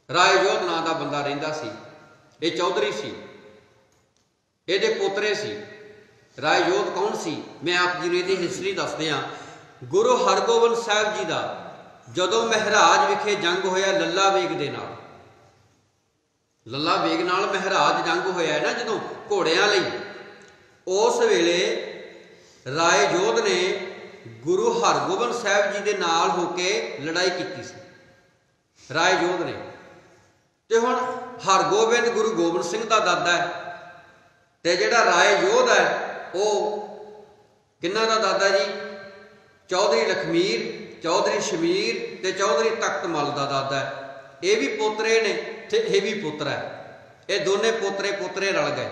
राय योध नां दा बंदा रहिंदा सी। ये चौधरी सी, इहदे पोतरे सी। राय योध कौन सी, मैं आप जी नूं इहदी हिस्टरी दसदे हां। गुरु हरगोबिंद साहिब जी दा जदों महराज विखे जंग होया लल्ला बेग दे नाल, लल्ला बेग नाल महराज जंग होया है ना जदों घोड़ियां लई, उस वेले राय जोध ने गुरु हरगोबिंद साहिब जी दे नाल होके लड़ाई की सी, राय जोध ने। ते हुण हरगोबिंद गुरु गोबिंद सिंह दा दादा है, ते जिहड़ा राय जोध है वो किन्ना दा दादा जी, चौधरी लखमीर, चौधरी शमीर ते चौधरी तख्तमल दा दादा है। ये भी पोतरे ने ते ये भी पुत्र है, ये दोने पोतरे पोतरे रल गए।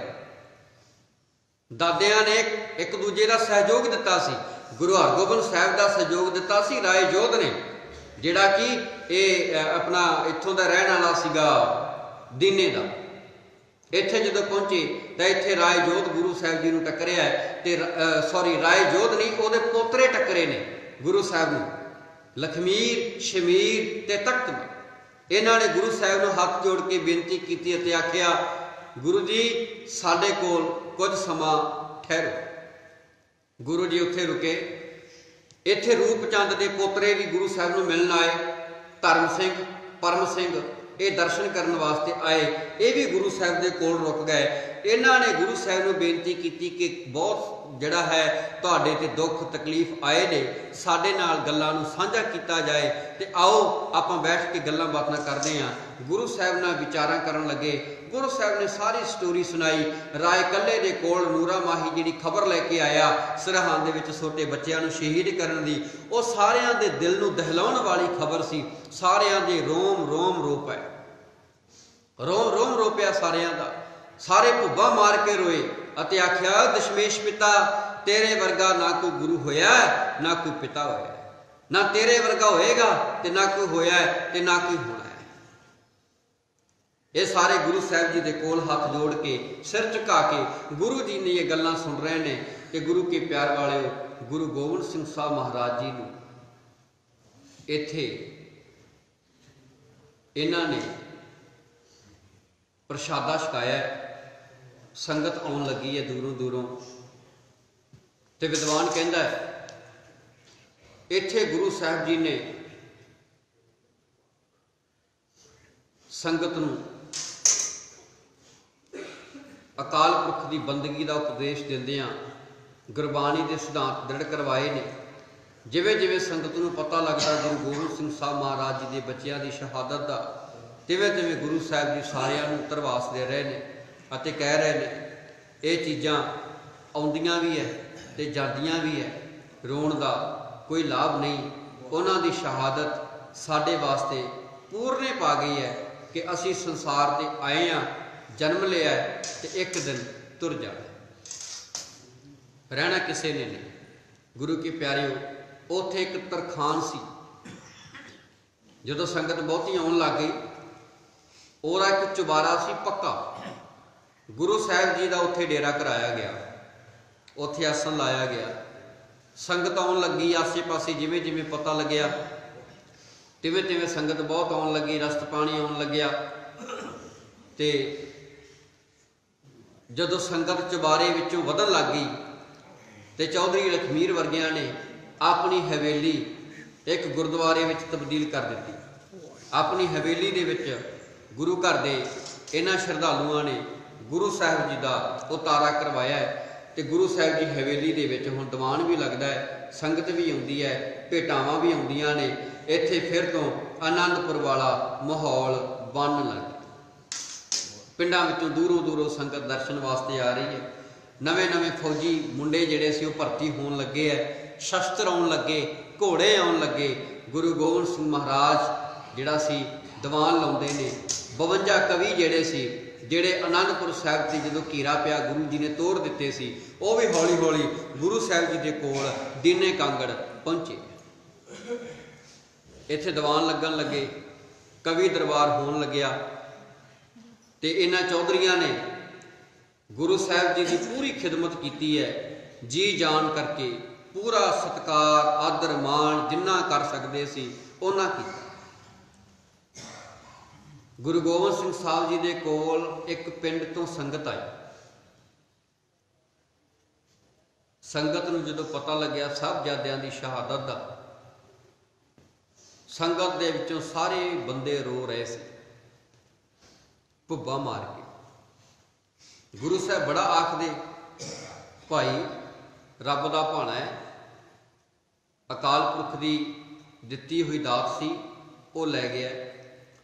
दादियां ने एक दूजे का सहयोग दिता सी, गुरु हरगोबिंद साहिब का सहयोग दिता सी राय जोध ने, जिहड़ा कि ये अपना इत्थों का रहने वाला सीगा दीने का। इत्थे जदों पहुंचे तो इत्थे राय जोध गुरु साहिब जी नूं टकरिया, ते सॉरी राय जोध नहीं, उहदे पोतरे टकरे ने गुरु साहिब नूं, लखमीर, शमीर ते तख्तमल। इन्हां ने गुरु साहिब नूं हथ जोड़ के बेनती की ते आखिया, गुरु जी साडे कोल कुछ समा ठहरो। गुरु जी उत्थे रुके। इत्थे रूप चंद के पोतरे भी गुरु साहिब नूं मिलण आए, धर्म सिंह, परम सिंह, ये दर्शन करने वास्ते आए, ये भी गुरु साहिब के कोल रुक गए। इन्हां ने गुरु साहिब नूं बेनती की कि बहुत जिहड़ा है तुहाडे ते दुख तकलीफ आए ने, साडे नाल गल्लां नूं साझा कीता जाए, ते आओ आपां बैठ के गल्लां बातां करदे हां। गुरु साहिब नाल विचारां करन लगे। गुरु साहिब ने सारी स्टोरी सुनाई। राय कल्ले दे कोल नूरा माही जिहड़ी खबर लैके आया सरहंद दे विच छोटे बच्चिआं नूं शहीद करन दी, वो सारिआं दे दिल नूं दहलाउण वाली खबर सी। सारिआं दे रोम रोम रो पए, रोम रोम रो पिया सारिआं दा। सारे भुब्बा मार के रोए अते आख्या, दशमेश पिता तेरे वर्गा ना कोई गुरु होया ना कोई पिता होया, ना तेरे वर्गा होएगा ते ना कोई होया ते ना कोई होना है। ये सारे गुरु साहिब जी दे कोल हाथ जोड़ के सिर झुका के गुरु जी ने ये गल्लां सुन रहे ने कि गुरु के प्यार वाले गुरु गोबिंद सिंह साहब महाराज जी नूं इत्थे इन्हां ने प्रशादा छकाया। संगत आउण लगी है दूरों दूरों, ते विद्वान कहंदा है इत्थे गुरु साहिब जी ने संगत नूं अकाल पुरख की बंदगी का उपदेश दिंदिआं गुरबाणी के सिद्धांत दृढ़ करवाए ने। जिवें जिवें संगत नूं पता लगदा गुरु गोबिंद सिंह साहब महाराज जी के बच्चों की शहादत का, तिवें तिवें गुरु साहिब जी सारिआं नूं तरवास दे रहे ने अते कह रहे ने ये चीज़ां आउंदियां भी है ते जांदियां भी है, रोण का कोई लाभ नहीं। उन्हां दी शहादत साडे वास्ते पूरने पा गई है कि असी संसार ते आए हाँ, जन्म लिया है ते एक दिन तुर जाना, रहना किसी ने नहीं। गुरु के प्यारिओ उत्थे एक तरखान सी, जदों संगत बहुती आउण लग गई, ओहदा एक चुबारा सी पक्का। गुरु साहिब जी का उत्थे डेरा कराया गया, उत्थे आसन लाया गया। संगत आउण लगी आसे पासे, जिमें जिमें पता लग्या तिवें तिवें संगत बहुत आउण लगी, रस्त पानी आउण लग्या। ते जदों संगत चुबारे विचों वधन लग गई ते चौधरी लखमीर वर्गियां ने अपनी हवेली एक गुरुद्वारे में तब्दील कर दी। अपनी हवेली दे विच गुरु घर दे इन्हां श्रद्धालुआं ने गुरु साहिब जी का उतारा करवाया है। तो गुरु साहिब जी हवेली दे विच हुण दीवान भी लगता है, संगत भी आउंदी है, भेटावां भी आउंदियां ने। इत्थे फिर तो आनंदपुर वाला माहौल बनन लग गया। पिंडां विचों दूरों दूरों संगत दर्शन वास्ते आ रही है। नवे नवे फौजी मुंडे जिहड़े सी ओह भर्ती होण लगे है, शस्त्र आउण लगे, घोड़े आउण लगे। गुरु गोबिंद सिंह महाराज जिहड़ा सी दीवान लाउंदे ने। 52 कवि जिहड़े सी जिहड़े आनंदपुर साहिब से जो घेरा पिया गुरु जी ने तोड़ दिते सी, वह भी हौली हौली गुरु साहिब जी के कोल दीने कांगड़ पहुंचे। इत्थे दीवान लगन लगे, कवि दरबार होण लग्या। ते इन्हां चौधरियां ने गुरु साहिब जी की पूरी खिदमत की है, जी जान करके पूरा सत्कार आदर मान जिन्ना कर सकते सी उन्ना कीता। गुरु गोबिंद सिंह साहब जी के कोल एक पिंड तो संगत आई। संगत नूं जदों पता लग्या साहिबजादियां दी शहादत दा, संगत दे विचों सारे बंदे रो रहे थे भुब्बा मार के। गुरु साहब बड़ा आखदे, भाई रब दा भाणा है, अकाल पुरख की दिती हुई दात सी, वो लै गया,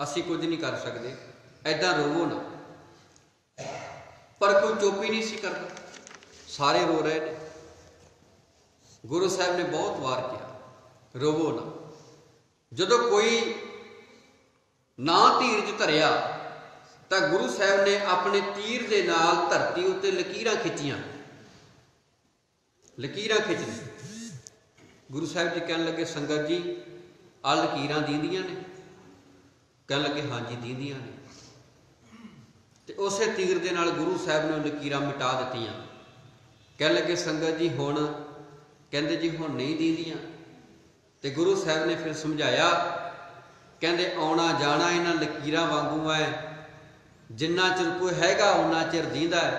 असी कुछ नहीं कर सकते, ऐदां रोवो ना। पर कोई चुप ही नहीं सी करता, सारे रो रहे ने। गुरु साहब ने बहुत वार किया रोवो ना। जदों कोई ना धीरज धरिया तो गुरु साहब ने अपने तीर दे नाल धरती उत्ते लकीरां खिंचियां, लकीरां खिंच ली। गुरु साहब जी कहन लगे, संगत जी आ लकीरां दींदियां ने? कहन लगे, हाँ जी दींदियां ने। तो उस तीर दे नाल गुरु साहब ने लकीरां मिटा दित्तियां। कहन लगे, संगत जी हुण? कहंदे जी हुण नहीं दींदियां। तो गुरु साहब ने फिर समझाया, कहंदे आउणा जाना इन्हां लकीरां वांगू है, जिन्ना चिर कोई हैगा उन्ना चिर दींदा है,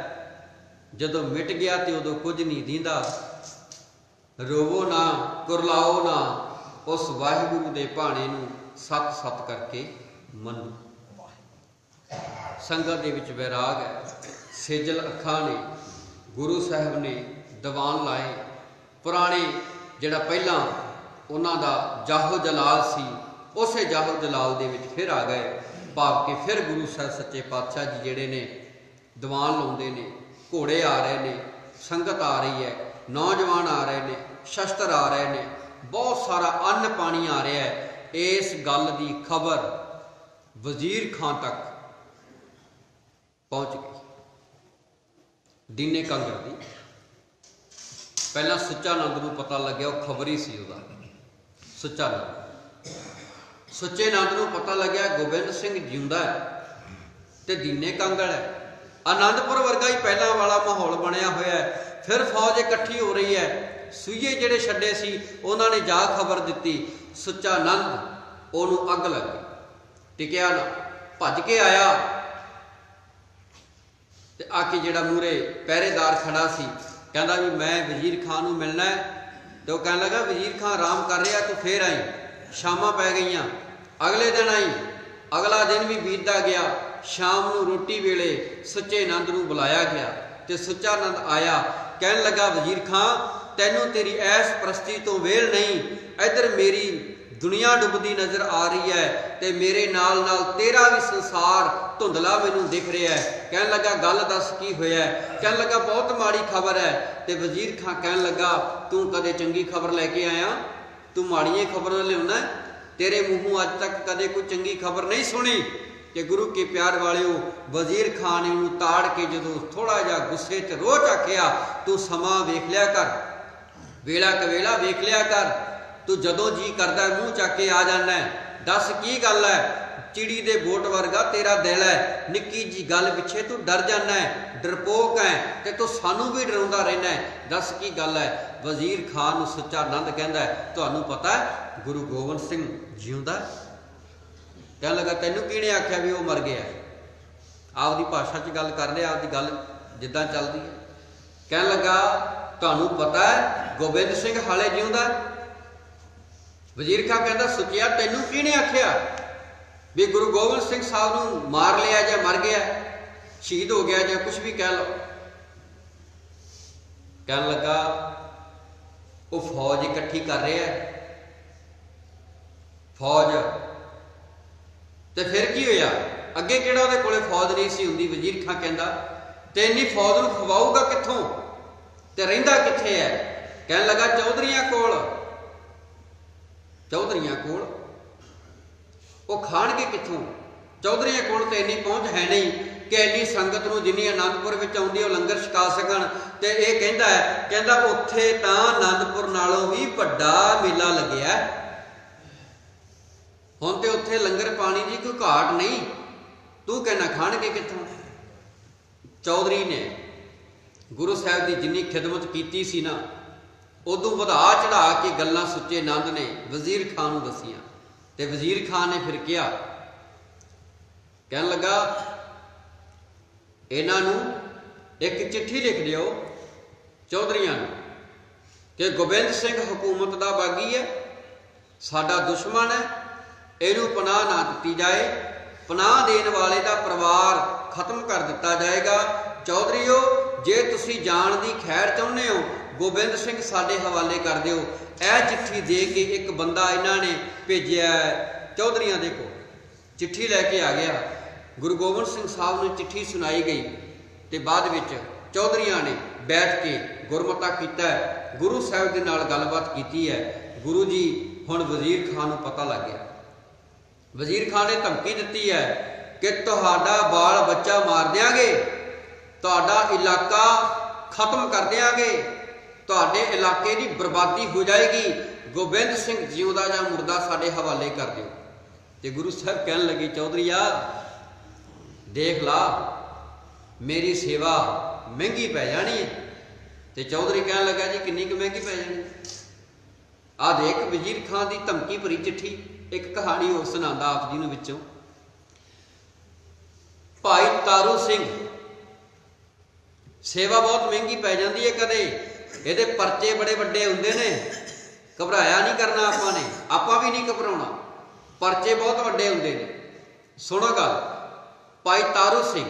जदों मिट गया तो उदों कुछ नहीं दींदा। रोवो ना, कुरलाओ ना, उस वाहिगुरू दे भाणे नूं सत सत करके मनो। संगत दे विच वैराग है, सेजल अखां ने। गुरु साहब ने दीवान लाए, पुराने जिहड़ा पहला उन्हां दा जाहो जलाल सी, उसे जाहो जलाल दे विच फिर आ गए। भाव के फिर गुरु साहब सच्चे पातशाह जी जिहड़े ने दीवान लाउंदे ने, घोड़े आ रहे ने, संगत आ रही है, नौजवान आ रहे ने, शस्त्र आ रहे ने, बहुत सारा अन्न पानी आ रहा है। इस गल की खबर वजीर खां तक पहुंच गई, दीने कांगड़ दी। पहला सुच्चा नंद नूं पता लग्या, वो खबर ही सी उहदा सुच्चा नंद। सुच्चे नंद नूं पता लग्या गोबिंद सिंह जिंदा है ते दीने कांगड़ है। आनंदपुर वर्गा ही पहला वाला माहौल बनया होया है। फिर फौज इकट्ठी हो रही है। सूइए जिहड़े छड्डे सी उन्होंने जा खबर दी। सुच्चा नंद उहनूं अग लग गई, टिकिया ना, भज के आया ते आके जिहड़ा मूहरे पहरेदार खड़ा सी कहंदा भी मैं वजीर खां नूं मिलना है। तो कह लगा वजीर खां आराम कर रहा, तू फिर आई। शामां पै गईयां, अगले दिन आई, अगला दिन भी बीतदा गया। शाम नूं रोटी वेले सुच्चे नंद नूं बुलाया गया ते सुच्चा नंद आया। कहन लगा वजीर खां तैनूं तेरी ऐश परस्ती तो वेल नहीं, इधर मेरी दुनिया डुबदी नज़र आ रही है ते मेरे नाल नाल तेरा भी संसार धुंधला मैनूं दिख रहा है। कहन लगा गल दस की होया है? कहन लगा बहुत माड़ी खबर है। ते वजीर खां कहन लगा तू कदे चंगी खबर लैके आया? तू माड़ियां खबर लियाउणा? तेरे मूँहों अज तक कदे कोई चंगी खबर नहीं सुनी। कि गुरु के प्यार वालिओ वजीर खां ने उन्होंने ताड़ के जो थोड़ा जा गुस्से च रोज आखिया तू समा वेख लिया कर, वेला कवेला वेख लिया कर, तू जदों जी करदा मूँह चक के आ जाना है। दस की गल है? चिड़ी दे बोट वर्गा तेरा दिल है, निक्की जी गल पिछे तू डर जाना है, डरपोक है ते तू सानू भी डराउंदा रहना है। दस की गल है? वजीर खां नूं सुच्चा नंद कहंदा है तुहानूं पता है गुरु गोबिंद सिंह जिउंदा? कहन लगा तैनूं किहने आख्या भी वो मर गया? आपदी भाषा च गल कर रहे, आपदी गल जिद्दां चलदी है। कहन लगा तुहानूं पता है गोबिंद सिंह हाले जिउंदा? वजीर खां कहता सुचिया तैनू किहने आख्या भी गुरु गोबिंद सिंह साहब नूं मार लिया जां मर गया, शहीद हो गया जां कुछ भी कह लो। कहन लगा वो फौज इकट्ठी कर रहा है, फौज ते फिर की होया, अगे किहड़ा उहदे कोले फौज नहीं सी हुंदी। वजीर खां कहंदा ते इन्नी फौज नूं खवाऊगा कित्थों ते रहिंदा कित्थे है। कहन लगा चौधरीआं कोल, चौधरीआं कोल वो खाणगे कित्थों, चौधरीआं कोल तो इन्नी पहुँच है नहीं कि इन्नी संगत नूं जिन्नी आनंदपुर विच आउंदी है लंगर छका सकण। ते इह कहंदा है, कहंदा उत्थे तां आनंदपुर नालों भी वड्डा मेला लग्या, हुण ते उत्थे लंगर पानी की कोई घाट नहीं, तू कहना खाणगे कित्थों। चौधरी ने गुरु साहब की जिन्नी खिदमत कीती सी ना, उदों वधा चढ़ा के गल्लां सुच्चे नंद ने वजीर खां नूं दसियां। ते वजीर खां ने फिर कहा, कहन लगा इन्हां नूं एक चिट्ठी लिख दिओ चौधरीआं नूं कि गोबिंद सिंह हुकूमत दा बागी है, साडा दुश्मन है, इहनूं पनाह ना दित्ती जाए, पनाह देण वाले दा परिवार खत्म कर दिता जाएगा। चौधरीओ जे तुसीं जाण दी खैर चाहुंदे हो गोबिंद सिंह साडे हवाले कर दिओ। यह चिट्ठी दे के एक बंदा इन्हां ने भेजिया चौधरीआं दे कोल, चिट्ठी लैके आ गया। गुरु गोबिंद सिंह साहब नूं चिट्ठी सुनाई गई ते बाद विच चौधरीआं ने बैठ के गुरमता कीता, गुरु साहब दे नाल गलबात कीती है। गुरु जी हुण वजीर खां नूं पता लग गया, वजीर खां ने धमकी दिती है कि तुहाडा बाल बच्चा मार देंगे, तुहाडा इलाका खत्म कर देंगे, तुहाडे इलाके की बर्बादी हो जाएगी, गोबिंद सिंह जिउंदा जां मुर्दा साडे हवाले कर दिओ। ते गुरु साहब कहन लगे चौधरीआ देख ला मेरी सेवा महंगी पै जानी है। ते चौधरी कहन लगा जी किन्नी क महंगी पै जानी, आ देख वजीर खां की धमकी भरी चिट्ठी। एक कहानी होर सुनांदा आप जी नूं विचों। भाई तारू सिंह सेवा बहुत महंगी पै जाती है, कदे ये परचे बड़े वड्डे हुंदे ने, घबराया नहीं करना आपां ने, आपां भी नहीं घबराउणा, परचे बहुत वड्डे हुंदे ने। सुनो गल, भाई तारू सिंह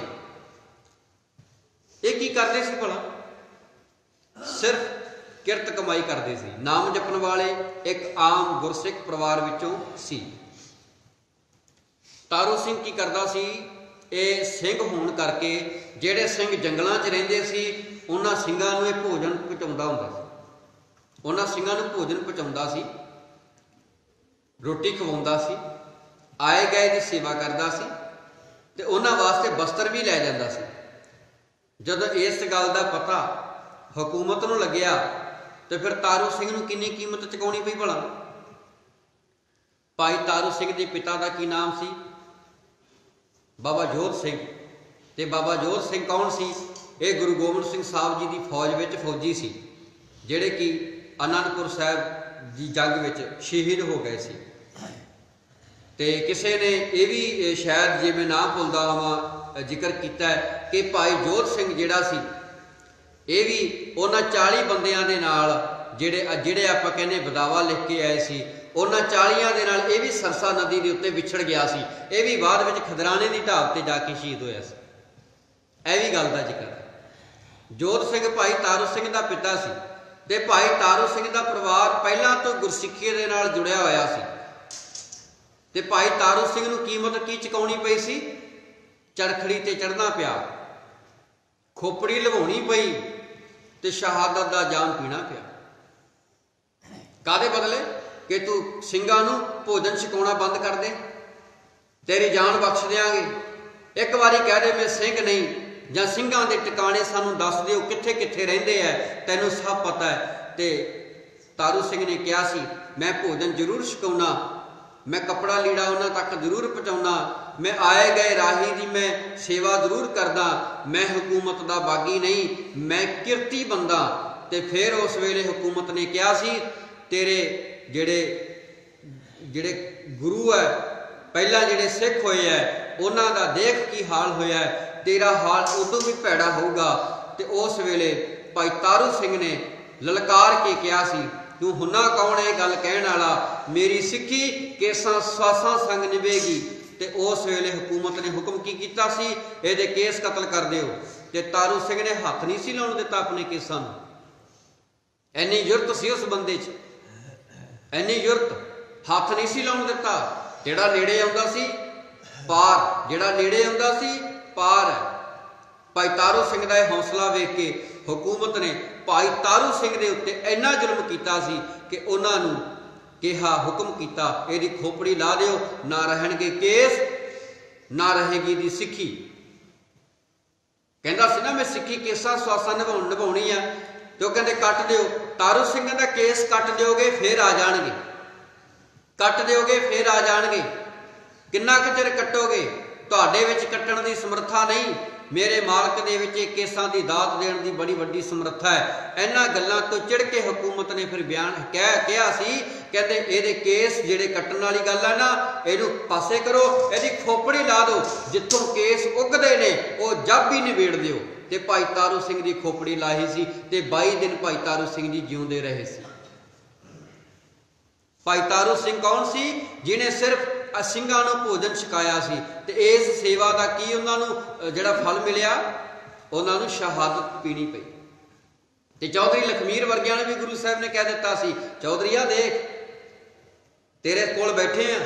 ये की करते सी भला, सिर्फ किरत कमाई करते सी, नाम जपण वाले एक आम गुरसिख परिवार विचों सी। तारू सिंह की करदा सी, ये सिंह होण करके जिहड़े सिंह जंगलों च रहिंदे सी उन्हां ਸਿੰਘਾਂ नूं भोजन पहुँचाउंदा हुंदा सी, उन्हां ਸਿੰਘਾਂ नूं भोजन पहुँचाउंदा सी, रोटी खवाउंदा सी, आए गए की सेवा करदा सी ते उन्हां वास्ते बस्तर भी लै जांदा सी। जदों इस गल का पता हुकूमत नूं लग्या तो फिर तारू सिंह नूं किन्नी कीमत चुकाउणी पई भला। भाई तारू सिंह के पिता का की नाम सी, बाबा जोध सिंह। ते बाबा जोध सिंह कौन सी, ये गुरु गोबिंद सिंह साहब जी की फौज में फौजी सी, जिहड़े कि आनंदपुर साहब की जंग में शहीद हो गए सी। ते किसी ने यह भी शायद जे मैं ना भुलदा होवां जिक्र किया कि भाई जोध सिंह जिहड़ा सी ये भी उन्हां 40 बंदियां दे नाल जिहड़े आपां कहने बदावा लिख के आए सी, उन्हां 40 दे नाल ये भी सरसा नदी के उत्ते विछड़ गया सी। ये भी बाद में खदराने की ढाब से जाके शहीद होया सी। यह भी गल का जिक्र है। जोध सिंह भाई तारू सिंह का पिता सी ते भाई तारू सिंह का परिवार पहलां तो गुरसिੱਖੀ दे नाल जुड़िया होया सी। ते भाई तारू सिंह नूं कीमत की चुकाउणी पई सी, चरखड़ी ते चढ़ना पिया, खोपड़ी लवाउणी पई ते शहादत का जाम पीना पिया। कादे बदले कि तू ਸਿੰਘਾਂ नूं भोजन छकाउणा बंद कर दे, तेरी जान बख्श देंगे। एक बारी कह दे मैं सिंह नहीं, जां ਸਿੰਘਾਂ दे टिकाणे सानूं दस दिओ कित्थे कित्थे रहिंदे है, तैनूं सब पता है। ते तारू सिंह ने कहा सी मैं भोजन जरूर छकाउणा, मैं कपड़ा लीड़ा उन्हां तक जरूर पहुँचाउणा, मैं आए गए राही की मैं सेवा जरूर करदा, मैं हुकूमत का बागी नहीं, मैं किरती बंदा। ते फिर उस वेले हुकूमत ने कहा सी तेरे जिहड़े जिहड़े गुरु है पहला जिहड़े सिख होए है उन्हां दा देख की हाल होया है, तेरा हाल उदों भी भैड़ा होगा। ते उस वेले भाई तारू सिंह ने ललकार के कहा सी तू हुना कौन है गल कहण वाला, मेरी सिक्खी केसां स्वासां संग निभेगी। ते उस वेले हुकूमत ने हुक्म की कीता सी, इहदे केस कतल कर दिओ। ते तारू सिंह ने हथ नहीं सी लाउण दिता अपने केसां नूं, इन्नी जुरत सी उस बंदे च, इन्नी जुरत, हथ नहीं सी लाउण दिता। जिहड़ा नेड़े आउंदा सी पार, जिहड़ा नेड़े आउंदा सी पार। भाई तारू सिंह दा हौसला वेख के हुकूमत ने भाई तारू सिंह दे उत्ते इन्ना जुल्म कीता सी कि उन्हां नूं कहा, हुक्म किया इहदी खोपड़ी ला दिओ, ना रहणगे केस ना रहेगी दी सिक्खी। कहंदा सी ना मैं सिक्खी केसां स्वासां निभाउणी आ, ते ओह कहंदे कट दिओ। तारू सिंह दा केस कट दिओगे फिर आ जाणगे, कट दिओगे फिर आ जाणगे। किन्ना क चिर कट्टोगे, तुहाडे विच कट्टण दी समर्था नहीं, मेरे मालक दे विच केसां दी दात देण दी बड़ी वड्डी समर्था है। इन्हां गल्लां तो चिड़ के हुकूमत ने फिर बयान कहा सी, कहते इहदे केस जिहड़े कट्टण वाली गल है ना, इहनूं पासे करो, इहदी खोपड़ी ला दो, जिथों केस उगदे ने वो जब ही निबेड़ दिओ। ते भाई तारू सिंह दी खोपड़ी लाही सी ते 22 दिन भाई तारू सिंह जी जिउंदे रहे सी। भाई तारू सिंह कौन सी? जिन्हें सिर्फ ਸਿੰਘਾਂ ਨੂੰ भोजन छकाया सी। ते इस सेवा का की उन्होंने जिहड़ा फल मिलिया, उन्होंने शहादत पीनी पई। ते चौधरी लखमीर वर्गियां ने भी गुरु साहब ने कह दिता सी, चौधरीआ देख तेरे कोल बैठे हैं,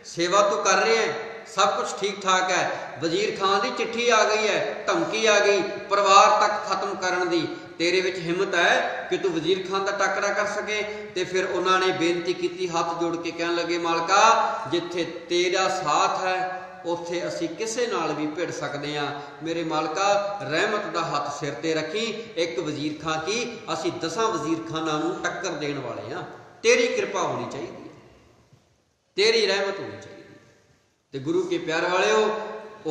सेवा तू कर रहे हैं, सब कुछ ठीक ठाक है, वजीर खान की चिट्ठी आ गई है, धमकी आ गई परिवार तक खत्म करने की, तेरे विच हिम्मत है कि तू वजीर खान का टाकरा कर सके। तो फिर उन्होंने बेनती की, हाथ जोड़ के कहन लगे, मालका जिथे तेरा साथ है उत्थे असी किसे नाल भी भिड़ सकते हैं, मेरे मालका रहमत का हाथ सिर ते रखी, एक वजीर खां की असी 10 वजीर खाना नूं टक्कर देण वाले हाँ, तेरी कृपा होनी चाहिए, तेरी रहमत होनी चाहिए। तो गुरु के प्यार वालिओ,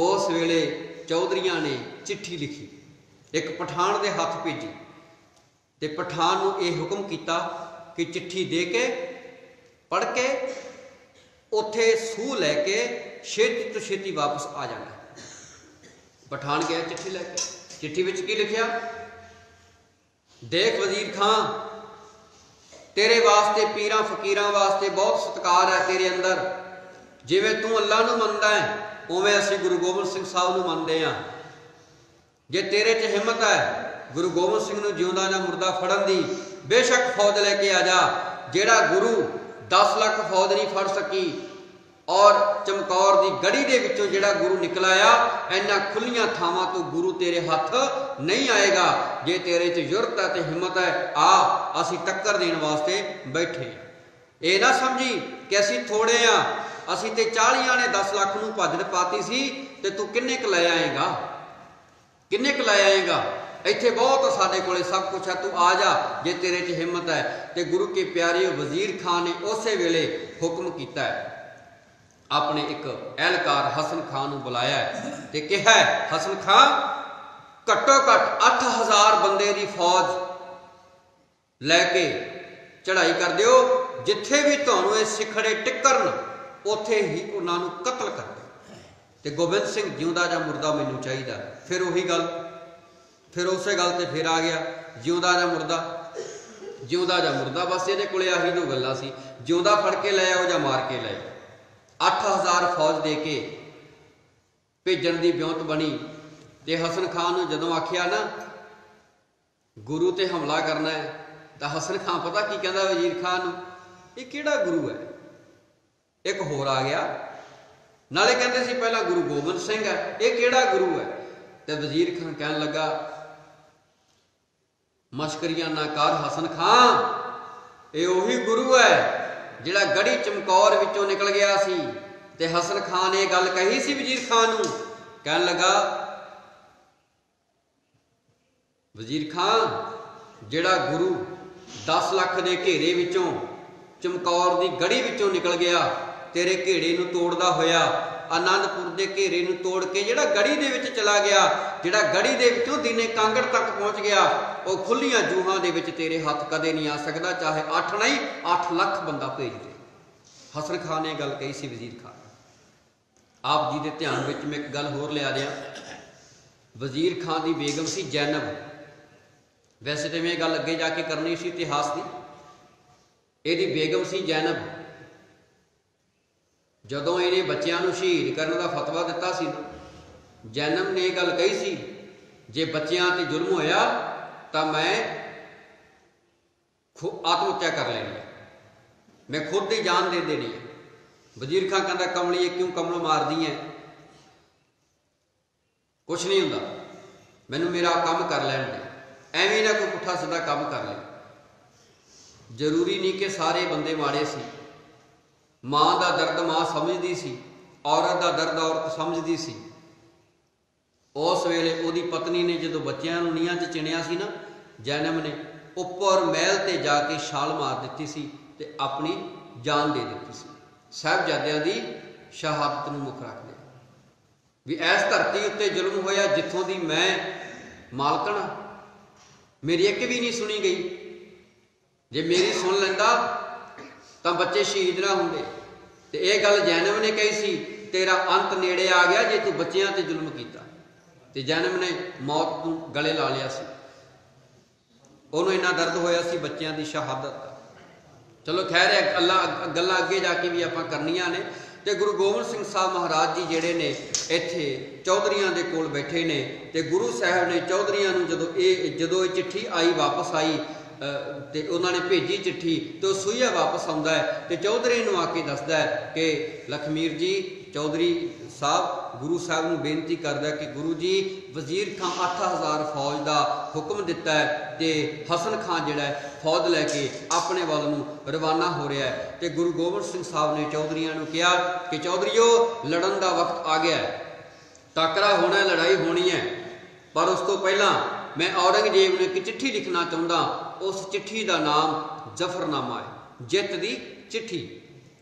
उस वेले चौधरियां ने चिट्ठी लिखी, एक पठान के हाथ भेजी, तो पठान नूं यह हुक्म किया कि चिट्ठी दे के पढ़ के उत्थे सूह लैके छेती तो छेती वापस आ जाना। पठान गया चिट्ठी लैके, चिट्ठी विच की लिखिया, देख वजीर खां तेरे वास्ते पीरां फकीरां वास्ते बहुत सत्कार है तेरे अंदर, जिवें तू अल्लाह नूं मनदा है उवें असीं गुरु गोबिंद सिंह साहब नूं मनदे हां। जे तेरे च हिम्मत है गुरु गोबिंद सिंह नूं जिउंदा जां मुर्दा फड़न दी, बेशक फौज लैके आ जा। जेड़ा गुरु 10 लाख फौज नहीं फड़ सकी, और चमकौर की गढ़ी दे विचों जेड़ा गुरु निकल आया, इन्हां खुलियां थावां तो गुरु तेरे हथ नहीं आएगा। जे तेरे च जुरत है तो हिम्मत है, आ असी टक्कर देने वास्ते बैठे। ये ना समझी कि असी थोड़े हाँ, असी ते 40 ने 10 लाख नूं भजन पाती सी, ते तू किन्ने क लै आएगा, किन्ने क लै आएगा, इत्थे बहुत साडे कोले सब कुछ है, तू आ जा जे तेरे च हिम्मत है। तो गुरु के प्यारे वजीर खान ने उस वेले हुक्म किया है, अपने एक एहलकार हसन खान नूं बुलाया है ते कहा है, हसन खान घट्टो घट 8000 बंदे की फौज लैके चढ़ाई कर दिओ, जिथे भी तुहानूं ये सिखड़े टिकरन उत्थे ही उन्हां नूं कतल कर दिओ, ते गोबिंद सिंह जिउंदा जां मुर्दा मैनूं चाहीदा। फिर उही गल, फिर उस गल ते फिर आ गया, जिउंदा जां मुर्दा, जिउंदा जां मुर्दा, बस इहदे कोले आही दो गल्लां सी, जिउंदा फड़ के लै आओ जां मार के लै आओ। 8000 फौज दे के भेजण दी ब्योंत बनी। ते हसन खान नूं जदों आखिया ना गुरु ते हमला करना है, तो हसन खान पता की कहंदा वजीर खान नूं, ये किहड़ा गुरु है? एक होर आ गया, नाले कहंदे सी पहला गुरु गोबिंद सिंह है, ये किहड़ा गुरु है? तो वजीर खान कहन लगा, मशकरियां ना कर हसन खान, ये उही गुरु है जिहड़ा गढ़ी चमकौर विचों निकल गया सी। ते हसन खान ने गल कही सी वजीर खान नूं, कहन लगा वजीर खान जिहड़ा गुरु 10 लाख के घेरे विचों चमकौर की गढ़ी विचों निकल गया, तेरे घेरे नूं तोड़दा होया आनंदपुर के घेरे नूं तोड़ के जिहड़ा गढ़ी दे विच चला गया, जिहड़ा गढ़ी दे विचों दीने कांगड़ तक पहुँच गया, वो खुलियां जूहां दे विच तेरे हाथ कदे नहीं आ सकदा, चाहे 8 नहीं 8 लाख बंदा भेज दे। हसन खान ने गल कही सी वजीर खान। आप जी के ध्यान में मैं एक गल होर लिया दिया, वजीर खान की बेगम सी जैनब, वैसे तो मैं गल अगे जाके करनी सी इतिहास की, ਇਹਦੀ ਬੇਗਮ ਸੀ ਜ਼ੈਨਬ। ਜਦੋਂ ਇਹਨੇ ਬੱਚਿਆਂ ਨੂੰ ਸ਼ਹੀਦ ਕਰਨ ਦਾ ਫਤਵਾ ਦਿੱਤਾ ਸੀ, ਜ਼ੈਨਬ ਨੇ ਇਹ ਗੱਲ ਕਹੀ ਸੀ, ਜੇ ਬੱਚਿਆਂ ਤੇ ਜ਼ੁਲਮ ਹੋਇਆ ਤਾਂ ਮੈਂ ਆਤਮ ਹੱਤਿਆ ਕਰ ਲੈਣੀ ਹੈ, मैं खुद ही जान दे देनी है। वजीर खां कहता कमली क्यों कमल मारदी है, कुछ नहीं होंदा, मैनू मेरा काम कर लैन दे, एवें ना कोई पुट्ठा सीधा काम कर ले। जरूरी नहीं कि सारे बंदे माड़े सी। माँ का दर्द माँ समझदी सी, औरत का दर्द औरत समझदी सी। उस वेले उहदी पत्नी ने जो बच्चों नूं नीहां च चिणिया सी ना, जैनब ने उपर महल ते जाके छाल मार दी सी ते अपनी जान दे दी सी। साहिबजादियां दी शहादत नूं मुख रख लिया भी इस धरती उत्ते जुल्म होया जिथों दी मैं मालकण, मेरी एक भी नहीं सुनी गई। जे मेरी सुन लैंदा तां बच्चे शहीद ना हुंदे। ते इह गल जैनब ने कही सी, तेरा अंत नेड़े आ गया जे तू बच्चियां ते जुल्म कीता। ते जैनब ने मौत नूं गले ला लिया सी। उहनूं इन्ना दर्द होया सी बच्चियां दी शहादत। चलो खैर है, अल्लाह गल्लां अगे जाके भी आपां करनियां ने। ते गुरु गोबिंद सिंह साहब महाराज जी जिहड़े ने इत्थे चौधरियां दे कोल बैठे ने, ते गुरु साहब ने चौधरियां नूं जदों ये चिट्ठी आई वापस आई ते उन्होंने भेजी चिट्ठी, तो सूइया वापस आउंदा है ते चौधरी नूं आके दसदा है कि लखमीर जी चौधरी साहब गुरु साहब नूं बेनती करदा कि गुरु जी वजीर खां 8000 फौज का हुक्म दिता है ते हसन खान जिहड़ा है फौज लैके अपने वल नूं रवाना हो रहा है। ते गुरु गोबिंद सिंह साहब ने चौधरियां नूं कहा कि चौधरीओ लड़न का वक्त आ गया है, टाकरा होना है, लड़ाई होनी है, पर उस तो पहला मैं औरंगजेब ने एक चिट्ठी लिखना चाहता। उस चिट्ठी का नाम जफरनामा है, जित की चिट्ठी।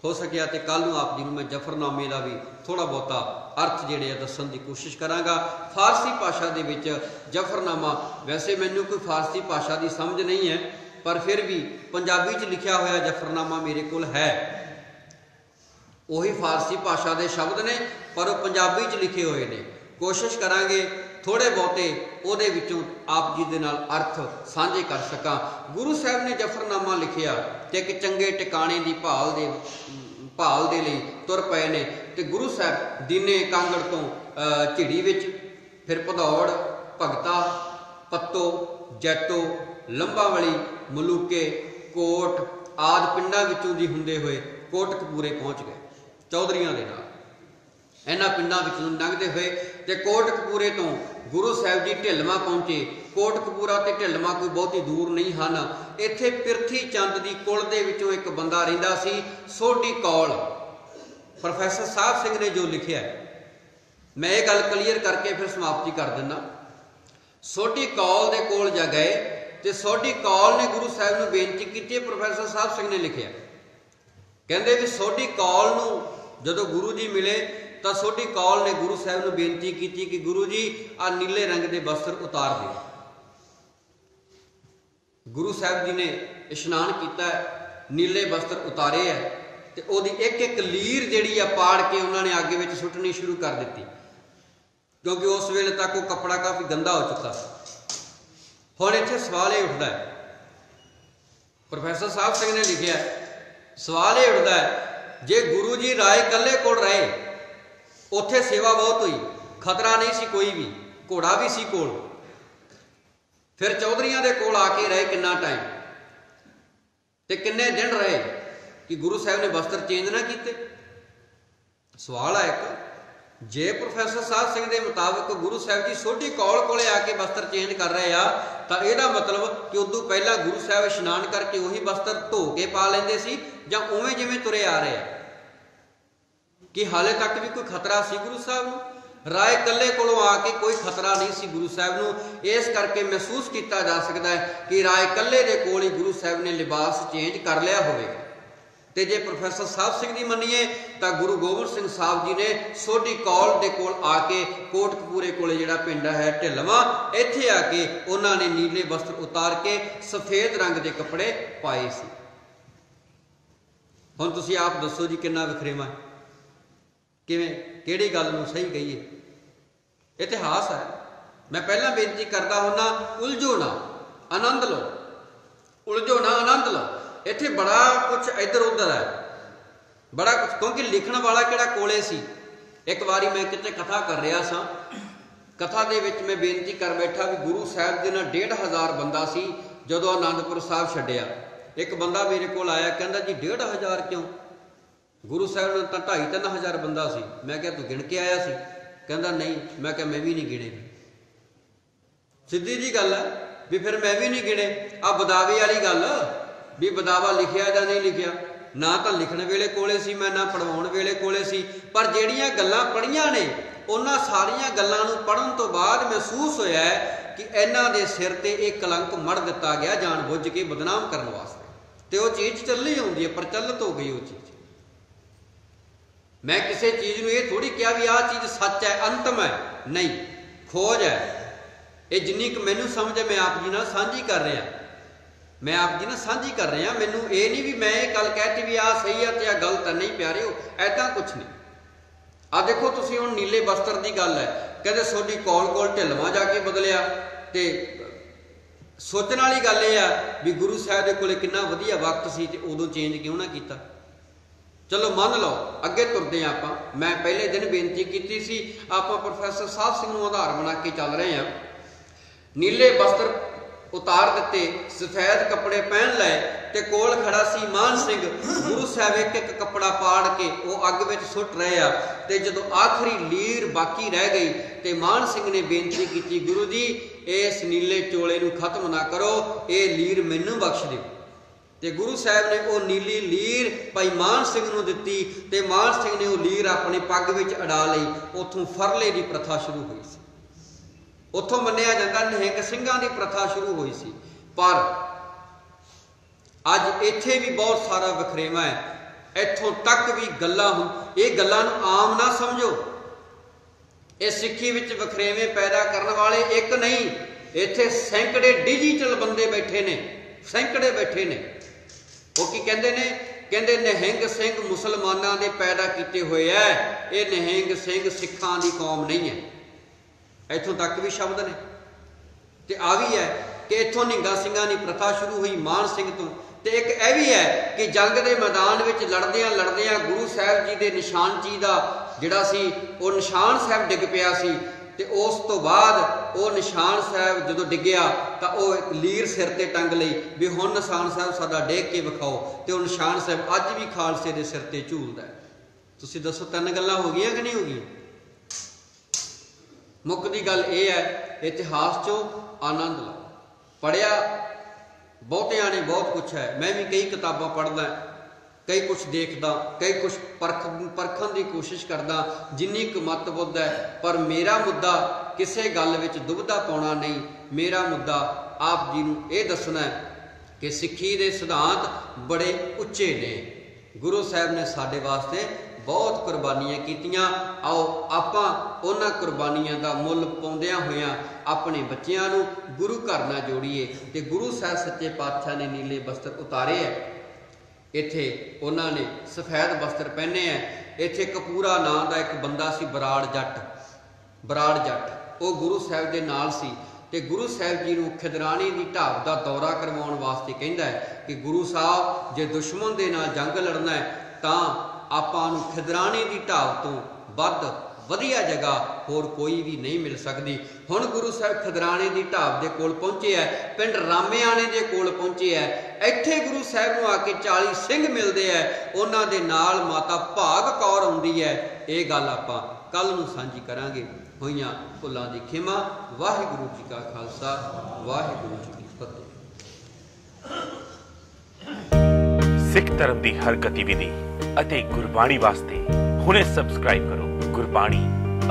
हो सकिया तो कल नूं आप जी नूं मैं जफरनामे का भी थोड़ा बहुता अर्थ जिहड़े आ दस्सण की कोशिश करांगा। फारसी भाषा दे विच जफरनामा, वैसे मैनूं कोई फारसी भाषा की समझ नहीं है, पर फिर भी पंजाबी च लिखा होया जफरनामा मेरे कोल है। उही फारसी भाषा के शब्द ने, पर वो पंजाबी च लिखे हुए ने। कोशिश करांगे थोड़े बहुते उहदे विचों आप जी दे नाल अर्थ साझे कर सकां। गुरु साहब ने जफरनामा लिखिया ते एक चंगे टिकाणे की भाल दे लई तुर पए ने। ते गुरु साहब दीने कांगड़ तो झिड़ी विच, फिर भदौड़, भगता, पत्तो, जैतो, लंबावली, मलूके, कोट आदि पिंडां विचों दी हुंदे होए कोटकपूरे पहुँच गए चौधरियां दे नाल। इन्हां पिंडां विचों लंघदे होए ते कोटकपूरे तो गुरु साहब जी ढिलवां पहुंचे। कोटकपूरा ते ढिलवां कोई बहुती दूर नहीं हन। इत्थे पिरथी चंद दी कुल दे विचों एक बंदा रहिंदा सी, सोढी कौल। प्रोफैसर साहब सिंह ने जो लिखिया है, मैं ये गल क्लीयर करके फिर समाप्ति कर दिना। सोढी कौल दे कोल जा गए ते सोढी कौल ने गुरु साहब नूं बेनती कीती। प्रोफैसर साहब सिंह ने लिखिया, कहंदे भी सोढी कौल नूं जदों गुरु जी मिले तो सोढी कौल ने गुरु साहब नूं बेनती की कि गुरु जी आ नीले रंग के वस्त्र उतार दे। गुरु साहब जी ने इशनान किया, नीले वस्त्र उतारे है, तो उहदी एक एक लीर जिहड़ी आ पाड़ के उन्होंने अग विच सुट्टनी शुरू कर दी, क्योंकि उस वेले तक वो कपड़ा काफ़ी गंदा हो चुका। हुण इत्थे सवाल ये उठदा है, प्रोफैसर साहब सिंह ने लिखिया, सवाल ये उठदा है, जे गुरु जी राय कल्ले कोल रहे, उत्थे सेवा बहुत हुई, खतरा नहीं सी कोई भी, घोड़ा भी सी कोल, फिर चौधरियां दे कोल आके रहे कितना टाइम ते किन्ने दिन रहे कि गुरु साहब ने वस्त्र चेंज ना किए। सवाल है एक, जे प्रोफैसर साहब सिंह के मुताबिक गुरु साहब जी सोढी कौल कोले आके वस्त्र चेंज कर रहे आ, तो यह मतलब कि उदों पहला गुरु साहब इशनान करके उही वस्त्र धो के पा लेंदे सी, जां उवें जिवें तुरे आ रहे हैं कि हाले तक भी कोई खतरा सी गुरु साहब नूं। राय कल्ले कोलों आके कोई खतरा नहीं सी गुरु साहब नूं। इस करके महसूस किया जा सकता है कि राय कल्ले दे कोल ही गुरु साहब ने लिबास चेंज कर लिया होवेगा। ते जे प्रोफैसर साहब सिंह दी मन्नीए तो गुरु गोबिंद सिंह साहब जी ने सोढी कौल दे कोल आके कोटकपूरे कोले जिहड़ा पिंड है ढिलवां, इत्थे आके उन्होंने नीले वस्त्र उतार के सफेद रंग के कपड़े पाए सी। हुण तुसीं आप दसो जी किन्ना वखरेवा है, किवें किहड़ी गल नूं सही कहीए। इतिहास है, मैं पहला बेनती करता हुन्ना, उलझो ना, आनंद लो, उलझो ना, आनंद लो। इत्थे बड़ा कुछ इधर उधर है, बड़ा कुछ, क्योंकि लिखण वाला किहड़ा कोले सी। एक बारी मैं किते कथा कर रहा सा, कथा दे विच मैं बेनती कर बैठा भी गुरु साहब दे नाल 1500 बंदा सी जदों आनंदपुर साहब छड्डिया। एक बंदा मेरे कोल आया, कहंदा जी 1500 क्यों? गुरु साहब ने तां 2500-3000 बंदा सी। मैं कहा तू गिण के आया सी? कहंदा नहीं। मैं कहा मैं भी नहीं गिणे। सीधी जी गल है भी फिर मैं भी नहीं गिणे। आ बदावे वाली गल भी बदावा लिखिया जां नहीं लिखिया, ना तो लिखण वेले कोले सी मैं, ना पढ़ाउण वेले कोले सी, पर ਜਿਹੜੀਆਂ ਗੱਲਾਂ पढ़ियां ने ਉਹਨਾਂ ਸਾਰੀਆਂ ਗੱਲਾਂ ਨੂੰ पढ़न तो बाद महसूस होया है कि इन्हां दे सिर ते एक कलंक मढ़ दिता गया जान बुझ के बदनाम करने वास्ते, तो वह चीज़ चली आउंदी है, प्रचलित हो गई वो चीज़। मैं किसी चीज़ नूं ये थोड़ी कहा भी आह चीज़ सच है, अंतम है, नहीं, खोज है। ये जिन्नी क मैनूं समझ है मैं आप जी नाल साझी कर रहा, मैं आप जी नाल साझी कर रहा। मैनूं ये नहीं भी मैं ये गल कहती भी आह सही है तो आह गलत है, नहीं प्यारे हो, ऐसा कुछ नहीं। आ देखो तुसीं हुण नीले बस्तर की गल है, कहते सोडी कौल कौल ढिलवां जाके बदलिया, तो सोचण वाली गल ये आ भी गुरु साहब दे कोले किन्ना वधिया वक्त सी ते उदों चेंज क्यों ना कीता। चलो मान लो अगे तुरदे हैं आपां। मैं पहले दिन बेनती की सी, आपां प्रोफैसर साहब सिंह नूं आधार बना के चल रहे हैं। नीले बस्तर उतार दिते, सफेद कपड़े पहन लए, ते कोल खड़ा सी मान सिंह। गुरु साहब एक एक कपड़ा पाड़ के वो अग विच सुट रहे आ, ते जदों आखिरी लीर बाकी रह गई ते मान सिंह ने बेनती की, गुरु जी इस नीले चोले नूं खत्म ना करो, ये लीर मैनूं बख्श दिओ। ते गुरु साहब ने वो नीली लीर भाई मान सिंह नूं दित्ती, ते मान सिंह ने वो लीर अपनी पग विच अड़ा लई। उत्थों फरले की प्रथा शुरू हुई सी, उत्थों मन्निया जाता निहंग सिंघां की प्रथा शुरू हुई सी। पर अज इत्थे भी बहुत सारा वखरेवा है, इत्थों तक भी गल्लां ये गल्लां नूं आम ना समझो। ये सिੱਖੀ विच वखरेवे पैदा करने वाले एक नहीं, इत्थे सैकड़े डिजिटल बंदे बैठे ने, सैकड़े बैठे ने। वो की कहते ने, कहते निहंग सिंह मुसलमानां दे पैदा किए हुए है, ये निहंग सिंह सिखां दी कौम नहीं है। इत्थों तक भी शब्द ने। ते आ भी है कि इत्थों निहंगा सिंघां दी प्रथा शुरू हुई मान सिंह तो। ते एक यह भी है कि जंग के मैदान में लड़दियां लड़दियां गुरु साहब जी के निशान जी का जिहड़ा सी वो निशान साहब डिग पिया सी, ते उस तो बाद वो निशान साहब जदों डिग्या तो वह लीर सिर ते टंग लई भी हुण निशान साहब साडा डेग के विखाओ, तो निशान साहब अज भी खालसे के सिर ते झूलदा है। तुसीं दसो तीन गल्लां हो गईयां कि नहीं हो गईयां? मुक्कदी गल यह है, इतिहास चों आनंद लो। पढ़िया बहुतियां ने बहुत कुछ है, मैं भी कई किताबां पढ़दा, कई कुछ देखदा, कई कुछ परखण की कोशिश करदा जिन्नी क मत बुद्ध है। पर मेरा मुद्दा किसी गल विच दुविधा पाउणा नहीं, मेरा मुद्दा आप जी नूं ये दसना है कि सिੱਖੀ दे सिद्धांत बड़े उच्चे ने। गुरु साहब ने साडे वास्ते बहुत कुर्बानियां कीतियां। आओ आपां उन्हां कुर्बानियां दा मुੱਲ पाउंदियां होइयां अपने बच्चियां नूं गुरु घर नाल जोड़ीए। ते गुरु साहब सच्चे पातशाह ने नीले बस्तर उतारे है, इत्थे उन्होंने सफेद वस्त्र पहने हैं। इत्थे कपूरा नां दा एक बंदा सी बराड़ जट, बराड़ जट, वो गुरु साहब के नाल सी। ते गुरु साहब जी नूं खिदराणी की ढाब का दौरा करवाउण वास्ते कहंदा है कि गुरु साहब जे दुश्मन दे नाल जंग लड़ना है तां आपां नूं खिदराणी की ढाब तो वध वधिया जगह होर कोई भी नहीं मिल सकती। हुण गुरु साहब खिदराणे की ढाब के कोल पहुंचे है, पिंड रामेआणे के कोल पहुंचे है। इत्थे गुरु साहब नूं आके 40 सिंह मिलते हैं, उन्हां दे नाल माता भाग कौर आउंदी है। ये गल आपां कल नूं सांझी करांगे। होइयां भुलां दी खिमा। वाहिगुरू जी का खालसा, वाहिगुरू जी की फतेह। सिख धर्म की हर गतिविधि ਅਤੇ ਗੁਰਬਾਣੀ ਵਾਸਤੇ ਹੁਣੇ ਸਬਸਕ੍ਰਾਈਬ ਕਰੋ ਗੁਰਬਾਣੀ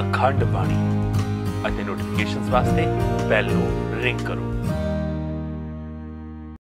ਅਖੰਡ ਬਾਣੀ ਅਤੇ ਨੋਟੀਫਿਕੇਸ਼ਨਸ ਵਾਸਤੇ ਬੈਲ ਨੂੰ ਰਿੰਗ ਕਰੋ।